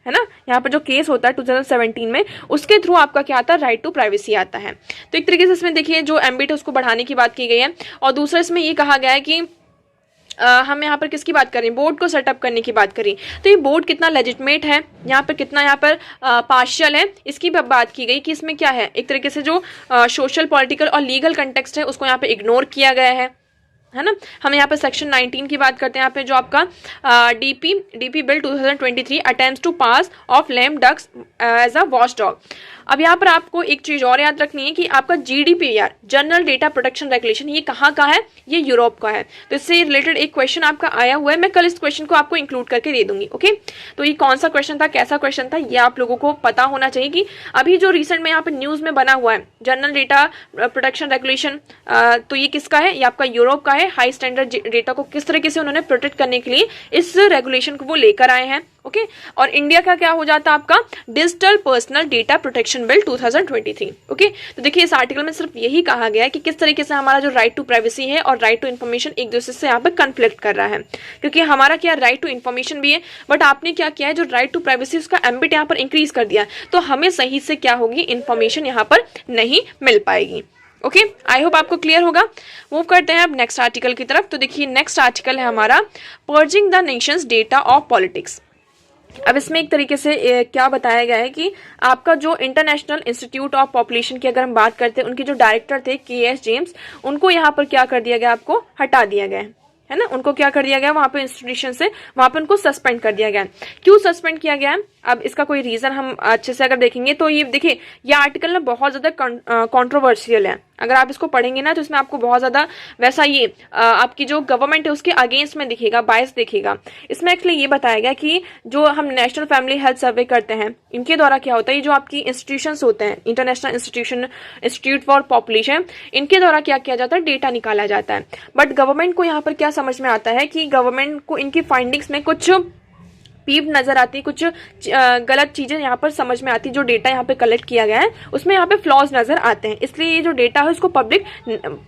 ना, यहाँ पर जो केस होता है 2017 में, उसके थ्रू आपका क्या आता है, राइट टू प्राइवेसी आता है। तो एक तरीके से इसमें देखिए जो एम्बिट है उसको बढ़ाने की बात की गई है। और दूसरा इसमें ये कहा गया है कि हम यहाँ पर किसकी बात करें, बोर्ड को सेटअप करने की बात करें, तो ये बोर्ड कितना लेजिटमेट है, यहाँ पर कितना यहाँ पर पार्शियल है, इसकी बात की गई कि इसमें क्या है, एक तरीके से जो सोशल पॉलिटिकल और लीगल कंटेक्स्ट है उसको यहाँ पे इग्नोर किया गया है ना। हम यहाँ पे सेक्शन 19 की बात करते हैं, यहाँ पे जो आपका DP bill 2023 attempts to pass off lame ducks as a watchdog. अब यहाँ पर आपको एक चीज और याद रखनी है कि आपका GDPR general data protection regulation ये कहाँ का है, ये यूरोप का है। तो इससे रिलेटेड एक क्वेश्चन आपका आया हुआ है, मैं कल इस क्वेश्चन को आपको इंक्लूड करके दे दूंगी। ओके, तो ये कौन सा क्वेश्चन था, कैसा क्वेश्चन था, ये आप लोगों को पता होना चाहिए कि अभी जो रिसेंट में यहाँ पे न्यूज में बना हुआ है जनरल डेटा प्रोटेक्शन रेगुलेशन, तो ये किसका है, ये आपका यूरोप का है। हाई स्टैंडर्ड डेटा को किस तरीके से उन्होंने प्रोटेक्ट करने के लिए इस रेगुलेशन को वो लेकर आए हैं। ओके, और इंडिया का क्या हो जाता है, आपका digital personal data protection bill 2023। Okay, तो देखिए इस आर्टिकल में सिर्फ यही कहा गया है कि किस तरीके से हमारा जो राइट टू प्राइवेसी है और राइट टू इन्फॉर्मेशन एक दूसरे से यहाँ पे कन्फ्लिक्ट कर रहा है, क्योंकि हमारा क्या राइट टू इन्फॉर्मेशन भी है, बट आपने क्या किया है, जो राइट टू प्राइवेसी उसका एम्बिट यहाँ पर इंक्रीज कर दिया, तो हमें सही से क्या होगी, इन्फॉर्मेशन यहाँ पर नहीं मिल पाएगी। ओके, आई होप आपको क्लियर होगा। मूव करते हैं अब नेक्स्ट आर्टिकल की तरफ। तो देखिए नेक्स्ट आर्टिकल है हमारा purging the Nations data of politics. अब इसमें एक तरीके से क्या बताया गया है कि आपका जो इंटरनेशनल इंस्टीट्यूट ऑफ पॉपुलेशन की अगर हम बात करते हैं, उनके जो डायरेक्टर थे KS जेम्स, उनको यहाँ पर क्या कर दिया गया, आपको हटा दिया गया है ना, उनको क्या कर दिया गया, वहां पे इंस्टीट्यूशन से वहां पे उनको सस्पेंड कर दिया गया। क्यों सस्पेंड किया गया है, अब इसका कोई रीजन हम अच्छे से अगर देखेंगे तो ये देखिए ये आर्टिकल ना बहुत ज्यादा कंट्रोवर्शियल है। अगर आप इसको पढ़ेंगे ना तो इसमें आपको बहुत ज्यादा वैसा ये आपकी जो गवर्नमेंट है उसके अगेंस्ट में दिखेगा, बायस दिखेगा। इसमें एक्चुअली ये बताया गया कि जो हम नेशनल फैमिली हेल्थ सर्वे करते हैं, इनके द्वारा क्या होता है, ये जो आपकी इंस्टीट्यूशंस होते हैं, इंटरनेशनल इंस्टीट्यूट फॉर पॉपुलेशन, इनके द्वारा क्या किया जाता है, डेटा निकाला जाता है। बट गवर्नमेंट को यहाँ पर क्या समझ में आता है कि गवर्नमेंट को इनकी फाइंडिंग्स में कुछ पीप नजर आती, कुछ गलत चीजें यहाँ पर समझ में आती, जो डेटा यहाँ पे कलेक्ट किया गया है उसमें यहाँ पे फ्लॉज नजर आते हैं, इसलिए ये जो डेटा है उसको पब्लिक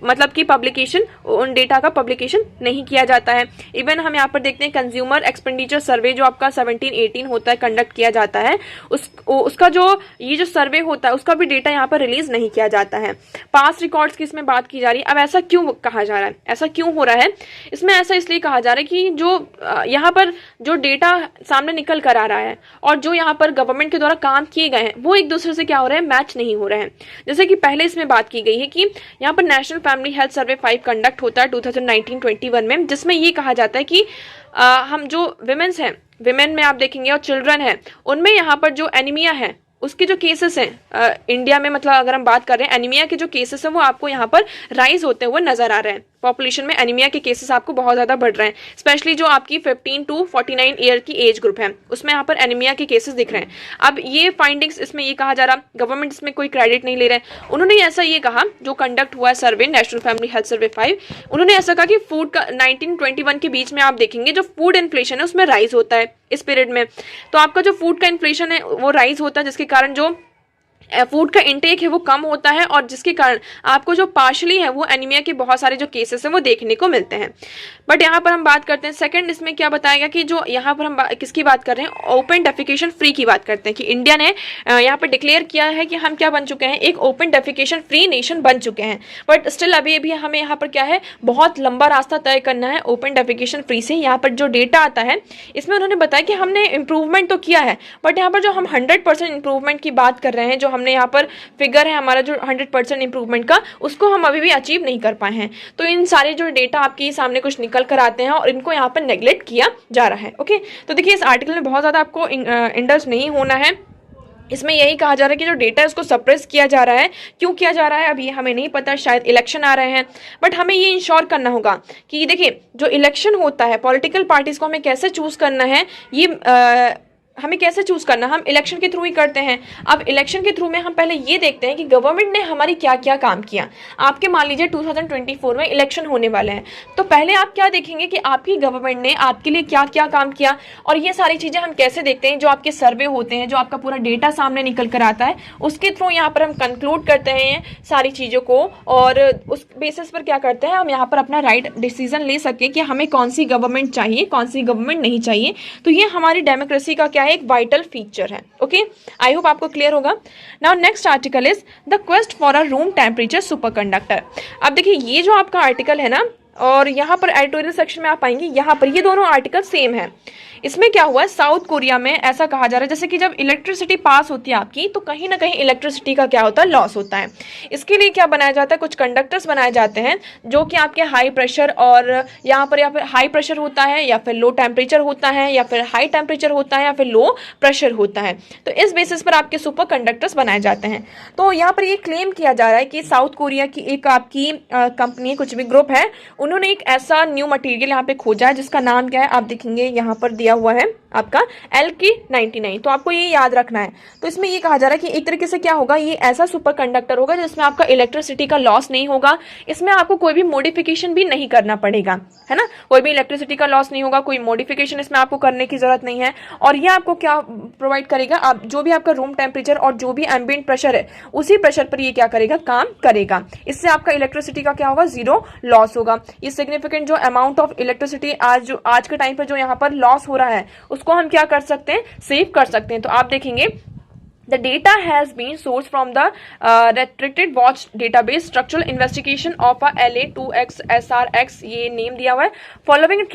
मतलब कि पब्लिकेशन, उन डेटा का पब्लिकेशन नहीं किया जाता है। इवन हम यहाँ पर देखते हैं कंज्यूमर एक्सपेंडिचर सर्वे जो आपका 17-18 होता है, कंडक्ट किया जाता है, उसका जो ये जो सर्वे होता है उसका भी डेटा यहाँ पर रिलीज नहीं किया जाता है। पास्ट रिकॉर्ड्स की इसमें बात की जा रही है। अब ऐसा क्यों कहा जा रहा है, ऐसा क्यों हो रहा है, इसमें ऐसा इसलिए कहा जा रहा है कि जो यहाँ पर जो डेटा सामने निकल कर आ रहा है और जो यहाँ पर गवर्नमेंट के द्वारा काम किए गए हैं वो एक दूसरे से क्या हो रहे हैं, मैच नहीं हो रहे हैं। जैसे कि पहले इसमें बात की गई है कि यहाँ पर national family health survey 5 conduct होता है 2019-21 में, जिसमें ये कहा जाता है कि हम जो विमेन्स हैं, विमेन में आप देखेंगे और चिल्ड्रन है, उनमें यहाँ पर जो एनीमिया है उसके जो केसेस हैं इंडिया में, मतलब अगर हम बात कर रहे हैं एनीमिया के जो केसेस हैं वो आपको यहाँ पर राइज होते हुए नजर आ रहे हैं। पॉपुलेशन में एनीमिया के केसेस आपको बहुत ज्यादा बढ़ रहे हैं, स्पेशली जो आपकी 15 to 49 ईयर की एज ग्रुप है उसमें यहाँ पर एनीमिया के केसेस दिख रहे हैं। अब ये फाइंडिंग्स इसमें ये कहा जा रहा, गवर्नमेंट इसमें कोई क्रेडिट नहीं ले रहे हैं। उन्होंने ऐसा ये कहा, जो कंडक्ट हुआ है सर्वे नेशनल फैमिली हेल्थ सर्वे 5, उन्होंने ऐसा कहा कि फूड का 1921 के बीच में आप देखेंगे जो फूड इन्फ्लेशन है उसमें राइज होता है इस पीरियड में। तो आपका जो फूड का इन्फ्लेशन है वो राइज होता है, जिसके कारण जो फूड का इंटेक है वो कम होता है और जिसके कारण आपको जो पार्शली है वो एनीमिया के बहुत सारे जो केसेस हैं वो देखने को मिलते हैं। बट यहाँ पर हम बात करते हैं सेकंड, इसमें क्या बताया गया कि जो यहाँ पर हम किसकी बात कर रहे हैं, ओपन डेफिकेशन फ्री की बात करते हैं कि इंडिया ने यहाँ पर डिक्लेयर किया है कि हम क्या बन चुके हैं, एक ओपन डेफिकेशन फ्री नेशन बन चुके हैं। बट स्टिल अभी हमें यहाँ पर क्या है, बहुत लंबा रास्ता तय करना है ओपन डेफिकेशन फ्री से। यहाँ पर जो डेटा आता है इसमें उन्होंने बताया कि हमने इंप्रूवमेंट तो किया है, बट यहाँ पर जो हम 100% इंप्रूवमेंट की बात कर रहे हैं, जो हमने यहाँ पर फिगर है हमारा जो 100% इंप्रूवमेंट का, उसको हम अभी भी अचीव नहीं कर पाए हैं। तो इन सारे जो डेटा आपके सामने कुछ निकल कर आते हैं और इनको यहाँ पर नेग्लेक्ट किया जा रहा है। ओके, तो देखिए इस आर्टिकल में बहुत ज़्यादा आपको इंडल्ज नहीं होना है। इसमें यही कहा जा रहा है कि जो डेटा है उसको सप्रेस किया जा रहा है। क्यों किया जा रहा है अभी हमें नहीं पता, शायद इलेक्शन आ रहे हैं, बट हमें ये इंश्योर करना होगा कि देखिए जो इलेक्शन होता है, पॉलिटिकल पार्टीज को हमें कैसे चूज करना है, ये हमें कैसे चूज करना, हम इलेक्शन के थ्रू ही करते हैं। अब इलेक्शन के थ्रू में हम पहले ये देखते हैं कि गवर्नमेंट ने हमारी क्या क्या काम किया। आपके मान लीजिए 2024 में इलेक्शन होने वाले हैं, तो पहले आप क्या देखेंगे कि आपकी गवर्नमेंट ने आपके लिए क्या क्या काम किया। और ये सारी चीजें हम कैसे देखते हैं, जो आपके सर्वे होते हैं, जो आपका पूरा डेटा सामने निकल कर आता है, उसके थ्रू यहाँ पर हम कंक्लूड करते हैं सारी चीजों को, और उस बेसिस पर क्या करते हैं हम यहाँ पर अपना राइट डिसीजन ले सके कि हमें कौन सी गवर्नमेंट चाहिए, कौन सी गवर्नमेंट नहीं चाहिए। तो ये हमारी डेमोक्रेसी का क्या एक वाइटल फीचर है। ओके, आई होप आपको क्लियर होगा। Now next article is the quest for a room temperature superconductor. अब देखिए ये जो आपका आर्टिकल है ना, और यहाँ पर एडिटोरियल सेक्शन में आप पाएंगे, यहाँ पर ये दोनों आर्टिकल सेम है। इसमें क्या हुआ है, साउथ कोरिया में ऐसा कहा जा रहा है जैसे कि जब इलेक्ट्रिसिटी पास होती है आपकी, तो कहीं ना कहीं इलेक्ट्रिसिटी का क्या होता है, लॉस होता है। इसके लिए क्या बनाया जाता है, कुछ कंडक्टर्स बनाए जाते हैं जो कि आपके हाई प्रेशर, और यहाँ पर या फिर हाई प्रेशर होता है, या फिर लो टेम्परेचर होता है, या फिर हाई टेम्परेचर होता है, या फिर लो प्रेशर होता है। तो इस बेसिस पर आपके सुपर कंडक्टर्स बनाए जाते हैं। तो यहाँ पर ये क्लेम किया जा रहा है कि साउथ कोरिया की एक आपकी कंपनी, कुछ भी ग्रुप है, उन्होंने एक ऐसा न्यू मटेरियल यहाँ पे खोजा है जिसका नाम क्या है, आप देखेंगे यहाँ पर दिया हुआ है आपका LK99। तो आपको ये याद रखना है। तो इसमें ये कहा जा रहा है कि एक तरीके से क्या होगा, ये ऐसा सुपर कंडक्टर होगा जिसमें आपका इलेक्ट्रिसिटी का लॉस नहीं होगा, इसमें आपको कोई भी मॉडिफिकेशन भी नहीं करना पड़ेगा, है ना, कोई भी इलेक्ट्रिसिटी का लॉस नहीं होगा, कोई मॉडिफिकेशन इसमें आपको करने की जरूरत नहीं है। और ये आपको क्या प्रोवाइड करेगा, आप जो भी आपका रूम टेम्परेचर और जो भी एम्बिएंट प्रेशर है, उसी प्रेशर पर ये क्या करेगा, काम करेगा। इससे आपका इलेक्ट्रिसिटी का क्या होगा, जीरो लॉस होगा। ये सिग्निफिकेंट जो अमाउंट ऑफ इलेक्ट्रिसिटी आज के टाइम पर जो यहाँ पर लॉस हो रहा है, उसको हम क्या कर सकते हैं, सेव कर सकते हैं। तो आप देखेंगे The data has been sourced from the restricted watch database structural investigation of a LA2X SRX, ये नेम दिया हुआ है, following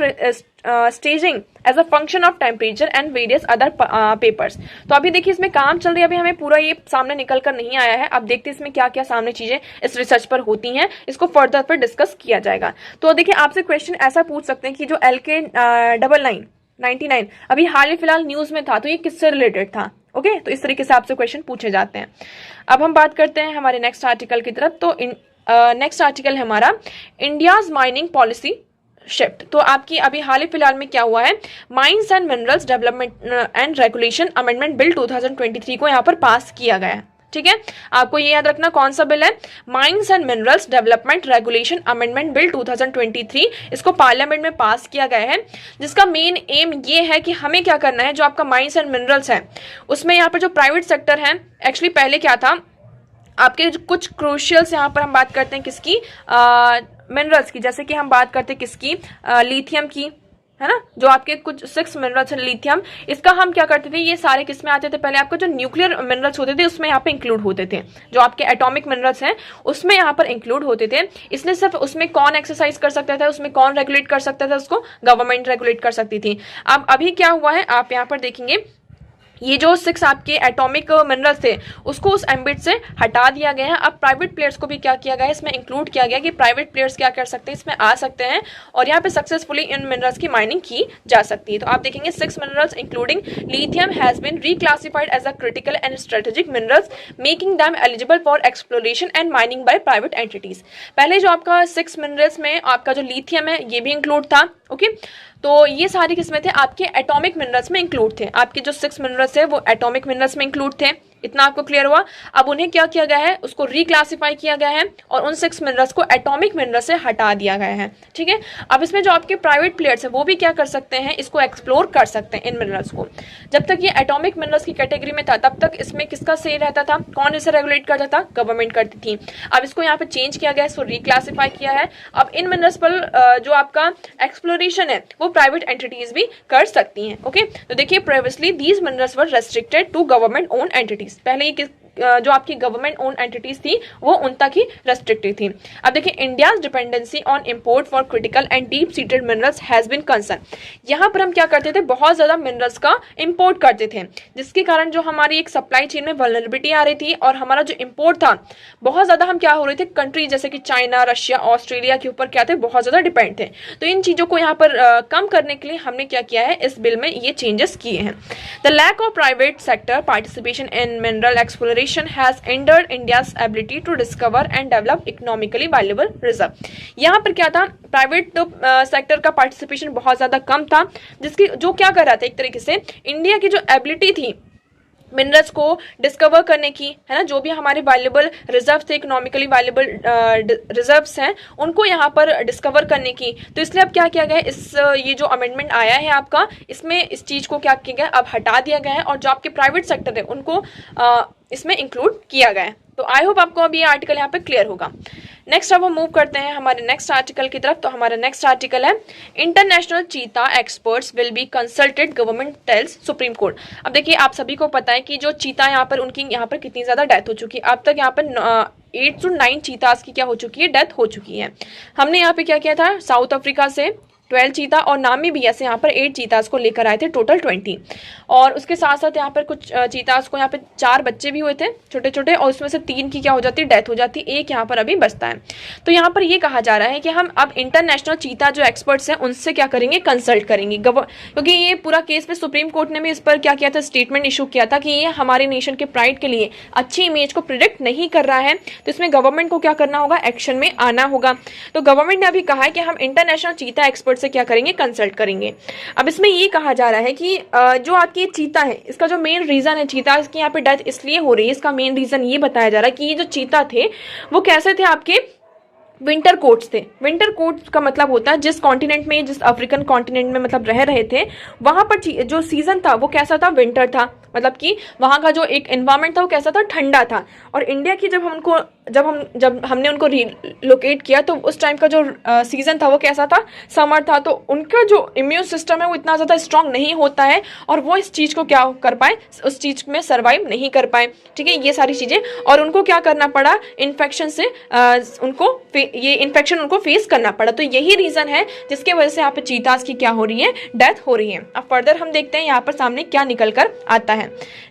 staging as a function of temperature and various other papers। तो अभी देखिए इसमें काम चल रही है, अभी हमें पूरा ये सामने निकल कर नहीं आया है। अब देखते हैं इसमें क्या क्या सामने चीजें इस रिसर्च पर होती हैं, इसको फर्दर पर डिस्कस किया जाएगा। तो देखिए आपसे क्वेश्चन ऐसा पूछ सकते हैं कि जो LK99 अभी हाल ही फिलहाल न्यूज में था, तो ये किससे रिलेटेड था। ओके, तो इस तरीके से आपसे क्वेश्चन पूछे जाते हैं। अब हम बात करते हैं हमारे नेक्स्ट आर्टिकल की तरफ। तो नेक्स्ट आर्टिकल है हमारा इंडियाज माइनिंग पॉलिसी शिफ्ट। तो आपकी अभी हाल ही फिलहाल में क्या हुआ है, mines and minerals development and regulation amendment bill 2023 को यहाँ पर पास किया गया है। ठीक है, आपको ये याद रखना कौन सा बिल है, mines and minerals development regulation amendment bill 2023। इसको पार्लियामेंट में पास किया गया है, जिसका मेन एम ये है कि हमें क्या करना है, जो आपका माइंस एंड मिनरल्स है, उसमें यहाँ पर जो प्राइवेट सेक्टर है, एक्चुअली पहले क्या था, आपके कुछ क्रूशियल्स यहाँ पर हम बात करते हैं किसकी, मिनरल्स की, जैसे कि हम बात करते हैं किसकी, लिथियम की, है ना, जो आपके कुछ 6 मिनरल्स हैं लिथियम, इसका हम क्या करते थे, ये सारे किस में आते थे, पहले आपका जो न्यूक्लियर मिनरल्स होते थे उसमें यहाँ पे इंक्लूड होते थे, जो आपके एटॉमिक मिनरल्स हैं उसमें यहाँ पर इंक्लूड होते थे। इसलिए सिर्फ उसमें कौन एक्सरसाइज कर सकता था, उसमें कौन रेगुलेट कर सकता था, उसको गवर्नमेंट रेगुलेट कर सकती थी। अब अभी क्या हुआ है, आप यहाँ पर देखेंगे ये जो 6 आपके एटॉमिक मिनरल्स थे उसको उस एम्बिट से हटा दिया गया है। अब प्राइवेट प्लेयर्स को भी क्या किया गया है, इसमें इंक्लूड किया गया कि प्राइवेट प्लेयर्स क्या कर सकते हैं, इसमें आ सकते हैं और यहाँ पे सक्सेसफुली इन मिनरल्स की माइनिंग की जा सकती है। तो आप देखेंगे 6 minerals including lithium has been reclassified as a critical and strategic minerals making them eligible for exploration and mining by private entities. पहले जो आपका 6 मिनरल्स में आपका जो लिथियम है ये भी इंक्लूड था। ओके, तो ये सारी किस्में थे आपके एटॉमिक मिनरल्स में इंक्लूड थे, आपके जो 6 मिनरल्स है वो एटॉमिक मिनरल्स में इंक्लूड थे। इतना आपको क्लियर हुआ। अब उन्हें क्या किया गया है, उसको रिक्लासिफाई किया गया है और उन 6 मिनरल्स को एटॉमिक मिनरल्स से हटा दिया गया है। ठीक है, अब इसमें जो आपके प्राइवेट प्लेयर्स हैं वो भी क्या कर सकते हैं, इसको एक्सप्लोर कर सकते हैं इन मिनरल्स को। जब तक ये एटॉमिक मिनरल्स की कैटेगरी में था तब तक इसमें किसका से रहता था, कौन इसे रेगुलेट करता था, गवर्नमेंट करती थी। अब इसको यहाँ पे चेंज किया गया है, इसको रिक्लासिफाई किया है। अब इन मिनरल्स पर जो आपका एक्सप्लोरेशन है वो प्राइवेट एंटिटीज भी कर सकती हैं। ओके, तो देखिए previously these minerals were restricted to government owned entities. पहले ये जो आपकी गवर्नमेंट ओन एंटिटीज थी वो उन तक ही रेस्ट्रिक्टेड थी। अब देखिए, India's dependency on import for critical and deep seated minerals has been concern. यहाँ पर हम क्या करते थे, बहुत ज्यादा मिनरल्स का इंपोर्ट करते थे, जिसके कारण जो हमारी एक सप्लाई चेन में वल्नरेबिलिटी आ रही थी और हमारा जो इंपोर्ट था बहुत ज्यादा, हम क्या हो रहे थे, कंट्री जैसे कि चाइना, रशिया, ऑस्ट्रेलिया के ऊपर क्या थे, बहुत ज्यादा डिपेंड थे। तो इन चीजों को यहाँ पर कम करने के लिए हमने क्या किया है, इस बिल में ये चेंजेस किए हैं। The lack of private sector participation in mineral exploration has hindered India's ability to discover and develop economically valuable reserve. यहाँ पर क्या था, प्राइवेट सेक्टर का पार्टिसिपेशन बहुत ज्यादा कम था, जिसकी जो क्या कर रहा था, एक तरीके से इंडिया की जो एबिलिटी थी मिनरल्स को डिस्कवर करने की, है ना, जो भी हमारे वैल्यूएबल रिजर्व थे, इकोनॉमिकली वैल्यूएबल रिजर्व्स हैं, उनको यहाँ पर डिस्कवर करने की। तो इसलिए अब क्या किया गया है, ये जो अमेंडमेंट आया है आपका, इसमें इस चीज को क्या किया गया, अब हटा दिया गया है और जो आपके प्राइवेट सेक्टर है उनको इसमें इंक्लूड किया गया है। तो आई होप आपको अभी ये आर्टिकल यहाँ पे क्लियर होगा। नेक्स्ट अब हम मूव करते हैं हमारे नेक्स्ट आर्टिकल की तरफ। तो हमारा नेक्स्ट आर्टिकल है, international cheetah experts will be consulted, government tells supreme court. अब देखिए, आप सभी को पता है कि जो चीता यहाँ पर, उनकी यहाँ पर कितनी ज्यादा डेथ हो चुकी है। अब तक यहाँ पर 8 to 9 चीतास की क्या हो चुकी है, डेथ हो चुकी है। हमने यहाँ पे क्या किया था, साउथ अफ्रीका से 12 चीता और नामीबिया से यहाँ पर 8 चीतास को लेकर आए थे, टोटल 20। और उसके साथ साथ यहाँ पर कुछ चीतास को यहाँ पे 4 बच्चे भी हुए थे छोटे छोटे, और उसमें से 3 की क्या हो जाती है, डेथ हो जाती है, एक यहाँ पर अभी बचता है। तो यहाँ पर ये कहा जा रहा है कि हम अब इंटरनेशनल चीता जो एक्सपर्ट्स हैं उनसे क्या करेंगे, कंसल्ट करेंगे, क्योंकि ये पूरा केस पे सुप्रीम कोर्ट ने भी इस पर क्या किया था, स्टेटमेंट इशू किया था कि ये हमारे नेशन के प्राइड के लिए अच्छी इमेज को प्रिडिक्ट नहीं कर रहा है। तो इसमें गवर्नमेंट को क्या करना होगा, एक्शन में आना होगा। तो गवर्नमेंट ने अभी कहा है कि हम इंटरनेशनल चीता एक्सपर्ट से क्या करेंगे, कंसल्ट करेंगे। अब इसमें ये कहा जा रहा है कि जो आपकी चीता है, इसका जो मेन रीजन है, चीता की यहाँ पे डेथ इसलिए हो रही है, इसका मेन रीजन ये बताया जा रहा है कि ये जो चीता थे वो कैसे थे, आपके विंटर कोट्स थे। विंटर कोट्स का मतलब होता है जिस कॉन्टिनेंट में, जिस अफ्रीकन कॉन्टिनेंट में मतलब रह रहे थे, वहां पर जो सीजन था वो कैसा था, विंटर था। मतलब कि वहां का जो एक एनवायरमेंट था वो कैसा था, ठंडा था। और इंडिया की जब हमने उनको रिलोकेट किया तो उस टाइम का जो सीजन था वो कैसा था, समर था। तो उनका जो इम्यून सिस्टम है वो इतना ज्यादा स्ट्रांग नहीं होता है और वो इस चीज को क्या कर पाए, उस चीज में सर्वाइव नहीं कर पाए। ठीक है, ये सारी चीजें, और उनको क्या करना पड़ा, इन्फेक्शन से ये इन्फेक्शन उनको फेस करना पड़ा। तो यही रीजन है जिसके वजह से यहाँ पे चीतास की क्या हो रही है, डेथ हो रही है। अब फर्दर हम देखते हैं यहाँ पर सामने क्या निकल कर आता है।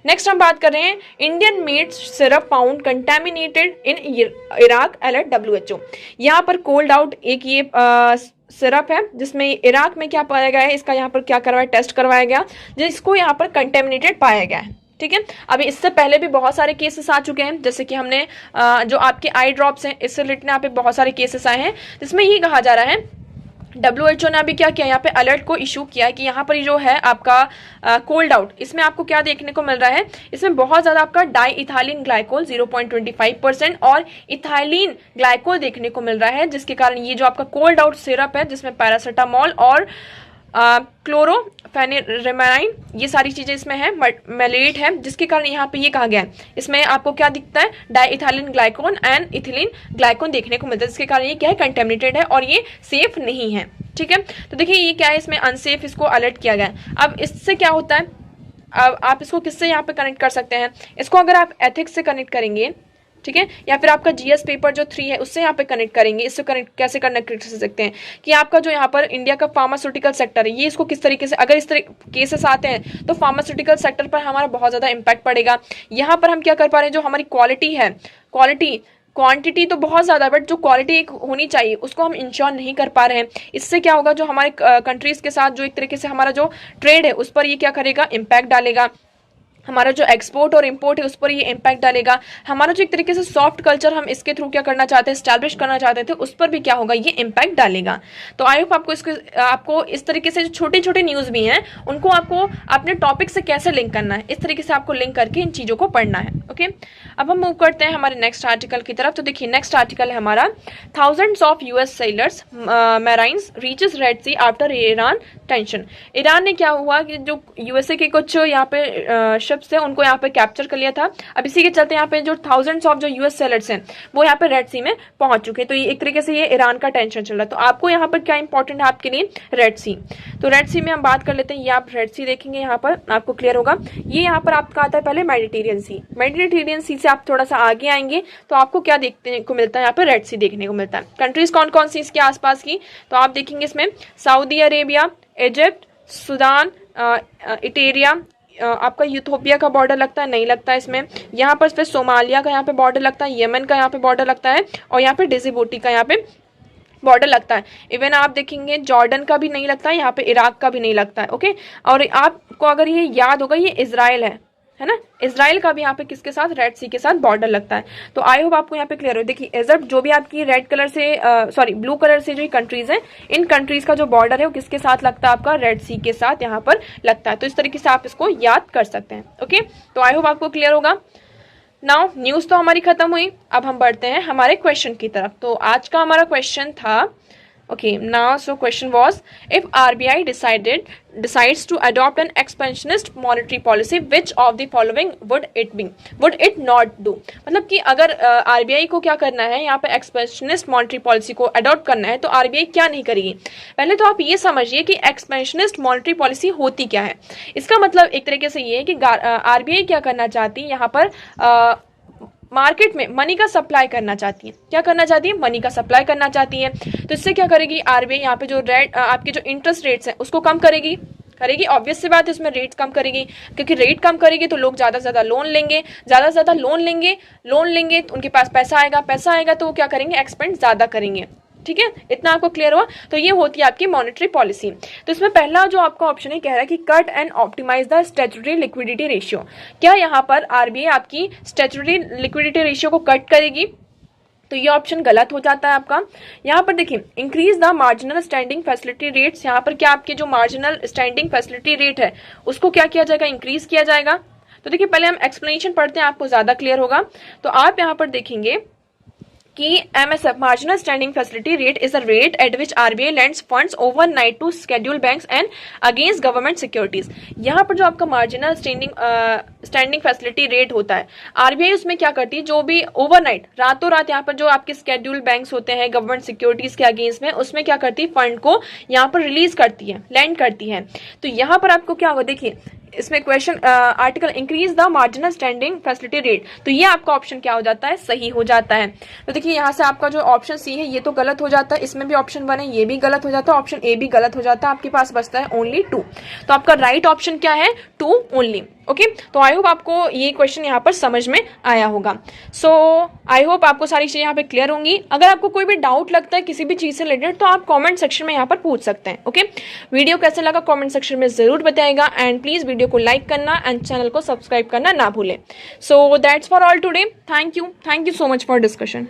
नेक्स्ट हम बात कर रहे हैं, Indian made syrup found contaminated in Iraq, alert WHO। यहाँ पर कोल्ड आउट एक ये सिरप है जिसमें इराक में क्या पाया गया है, इसका यहाँ पर क्या करवाया, टेस्ट करवाया गया, जिसको यहाँ पर कंटेमिनेटेड पाया गया है। ठीक है, अभी इससे पहले भी बहुत सारे केसेस आ चुके हैं, जैसे कि हमने जो आपके आई ड्रॉप्स हैं, इससे रिलेटेड यहाँ पे बहुत सारे केसेस आए हैं, जिसमें ये कहा जा रहा है, WHO ने अभी क्या किया, यहाँ पे अलर्ट को इशू किया है कि यहाँ पर जो है आपका कोल्ड आउट, इसमें आपको क्या देखने को मिल रहा है, इसमें बहुत ज़्यादा आपका डाई इथाइलिन ग्लाइकोल 0.25% और इथाइलिन ग्लाइकोल देखने को मिल रहा है, जिसके कारण ये जो आपका कोल्ड आउट सिरप है, जिसमें पैरासीटामोल और क्लोरोफेनिरेमाइन ये सारी चीजें इसमें है, मेलेट है, जिसके कारण यहाँ पे ये कहा गया है, इसमें आपको क्या दिखता है, डाइइथाइलिन ग्लाइकोन एंड इथिलीन ग्लाइकोन देखने को मिलता है, जिसके कारण ये क्या है, कंटेमिनेटेड है और ये सेफ नहीं है। ठीक है, तो देखिए ये क्या है, इसमें अनसेफ इसको अलर्ट किया गया है। अब इससे क्या होता है, अब आप इसको किससे यहाँ पे कनेक्ट कर सकते हैं, इसको अगर आप एथिक्स से कनेक्ट करेंगे, ठीक है, या फिर आपका GS पेपर जो 3 है उससे यहाँ पे कनेक्ट करेंगे। इससे कनेक्ट कैसे कनेक्ट कर सकते हैं कि आपका जो यहाँ पर इंडिया का फार्मास्यूटिकल सेक्टर है, ये इसको किस तरीके से, अगर इस तरह केसेस आते हैं तो फार्मास्यूटिकल सेक्टर पर हमारा बहुत ज़्यादा इम्पैक्ट पड़ेगा। यहाँ पर हम क्या कर पा रहे हैं, जो हमारी क्वालिटी है, क्वांटिटी तो बहुत ज़्यादा, बट जो क्वालिटी एक होनी चाहिए उसको हम इंश्योर नहीं कर पा रहे हैं। इससे क्या होगा, जो हमारे कंट्रीज़ के साथ जो एक तरीके से हमारा जो ट्रेड है उस पर ये क्या करेगा, इम्पैक्ट डालेगा। हमारा जो एक्सपोर्ट और इंपोर्ट है उस पर ये इम्पैक्ट डालेगा। हमारा जो एक तरीके से सॉफ्ट कल्चर हम इसके थ्रू क्या करना चाहते हैं, स्टैब्लिश करना चाहते थे, उस पर भी क्या होगा, ये इम्पैक्ट डालेगा। तो आई होप आपको इस तरीके से जो छोटे छोटे न्यूज़ भी हैं उनको आपको अपने टॉपिक से कैसे लिंक करना है, इस तरीके से आपको लिंक करके इन चीज़ों को पढ़ना है। ओके, अब हम मूव करते हैं हमारे नेक्स्ट आर्टिकल की तरफ। तो देखिए नेक्स्ट आर्टिकल है हमारा, thousands of US sailors marines reaches red sea after Iran tension. Iran ने क्या हुआ कि जो USA के कुछ यहाँ पे शिप्स थे उनको यहाँ पे कैप्चर कर लिया था। अब इसी के चलते यहाँ पे जो थाउजेंड्स ऑफ जो यूएस सेलर्स हैं वो यहाँ पे रेड सी में पहुंच चुके हैं। तो ये एक तरीके से ये ईरान का टेंशन चल रहा है। तो आपको यहाँ पर क्या इंपॉर्टेंट है आपके लिए, रेड सी। तो रेड सी में हम बात कर लेते हैं। ये आप रेड सी देखेंगे यहाँ पर आपको क्लियर होगा। ये यहाँ पर आपका आता है पहले मेडिटेरियन सी। मेडिटेरियन सी से आप थोड़ा सा आगे आएंगे तो आपको क्या देखने को मिलता है, यहाँ पे रेड सी देखने को मिलता है। कंट्रीज कौन कौन सी इसके आसपास की, तो आप देखेंगे इसमें सऊदी अरेबिया, इजिप्ट, सूडान, इटेरिया, आपका यूथोपिया का बॉर्डर लगता है, नहीं लगता है इसमें। यहाँ पर फिर सोमालिया का यहाँ पे बॉर्डर लगता है, येमन का यहाँ पे बॉर्डर लगता है, और यहाँ पे डिजिबूटी का यहाँ पे बॉर्डर लगता है। इवन आप देखेंगे जॉर्डन का भी नहीं लगता है, यहाँ पे इराक का भी नहीं लगता है। ओके, और आपको अगर ये याद होगा ये इजराइल है ना, इजराइल का भी यहाँ पे किसके साथ, रेड सी के साथ बॉर्डर लगता है। तो आई होप आपको यहाँ पे क्लियर हो। देखिए इजिप्ट जो भी आपकी रेड कलर से सॉरी ब्लू कलर से जो कंट्रीज हैं, इन कंट्रीज का जो बॉर्डर है वो किसके साथ लगता है, आपका रेड सी के साथ यहाँ पर लगता है। तो इस तरीके से आप इसको याद कर सकते हैं। ओके, तो आई होप आपको क्लियर होगा। नाउ न्यूज तो हमारी खत्म हुई, अब हम बढ़ते हैं हमारे क्वेश्चन की तरफ। तो आज का हमारा क्वेश्चन था, okay, now so question was, if RBI decides to adopt an expansionist monetary policy, which of the following would it not do? मतलब कि अगर RBI को क्या करना है, यहाँ पे expansionist monetary policy को adopt करना है तो RBI क्या नहीं करेगी। पहले तो आप ये समझिए कि expansionist monetary policy होती क्या है। इसका मतलब एक तरीके से ये है कि RBI क्या करना चाहती है, यहाँ पर मार्केट में मनी का सप्लाई करना चाहती है। क्या करना चाहती है, मनी का सप्लाई करना चाहती है। तो इससे क्या करेगी आरबीआई, यहाँ पे जो आपके जो इंटरेस्ट रेट्स हैं उसको कम करेगी। ऑब्वियस सी बात है, इसमें रेट कम करेगी, क्योंकि रेट कम करेगी तो लोग ज़्यादा से ज़्यादा लोन लेंगे, लोन लेंगे तो उनके पास पैसा आएगा तो वो क्या करेंगे, एक्सपेंड ज़्यादा करेंगे। ठीक है, इतना आपको क्लियर हुआ। तो ये होती है आपकी मॉनेटरी पॉलिसी। तो इसमें पहला जो आपका ऑप्शन है कह रहा है कि cut and optimise the statutory liquidity ratio. क्या यहाँ पर आरबीआई आपकी स्टैट्यूटरी लिक्विडिटी रेशियो को कट करेगी, तो ये ऑप्शन गलत हो जाता है आपका। यहाँ पर देखिए increase the marginal standing facility rates, यहाँ पर क्या आपके जो मार्जिनल स्टैंडिंग फैसिलिटी रेट है उसको क्या किया जाएगा, इंक्रीज किया जाएगा। तो देखिए पहले हम एक्सप्लेनेशन पढ़ते हैं, आपको ज्यादा क्लियर होगा। तो आप यहाँ पर देखेंगे कि MSF marginal standing facility rate is the rate at which RBI lends funds overnight to schedule banks and against government securities. यहाँ पर जो आपका मार्जिनल स्टैंडिंग फैसिलिटी रेट होता है, आरबीआई उसमें क्या करती है, जो भी ओवरनाइट रातों रात यहाँ पर जो आपके शेड्यूल बैंक्स होते हैं गवर्नमेंट सिक्योरिटीज के अगेंस्ट में, उसमें क्या करती है, फंड को यहाँ पर रिलीज करती है, लैंड करती है। तो यहाँ पर आपको क्या होगा, देखिए इसमें question article increase the marginal standing facility rate, तो ये आपका ऑप्शन क्या हो जाता है, सही हो जाता है। तो देखिए यहाँ से आपका जो ऑप्शन सी है ये तो गलत हो जाता है, इसमें भी ऑप्शन 1 है ये भी गलत हो जाता है, ऑप्शन ए भी गलत हो जाता है, आपके पास बचता है ओनली 2। तो आपका राइट ऑप्शन क्या है, 2 ओनली। ओके, तो आई होप आपको ये क्वेश्चन यहाँ पर समझ में आया होगा। सो आई होप आपको सारी चीज़ें यहाँ पे क्लियर होंगी। अगर आपको कोई भी डाउट लगता है किसी भी चीज़ से रिलेटेड तो आप कमेंट सेक्शन में यहाँ पर पूछ सकते हैं। ओके, वीडियो कैसे लगा कमेंट सेक्शन में ज़रूर बताइएगा, एंड प्लीज़ वीडियो को लाइक करना एंड चैनल को सब्सक्राइब करना ना भूलें। So that's for all today. Thank you so much for discussion.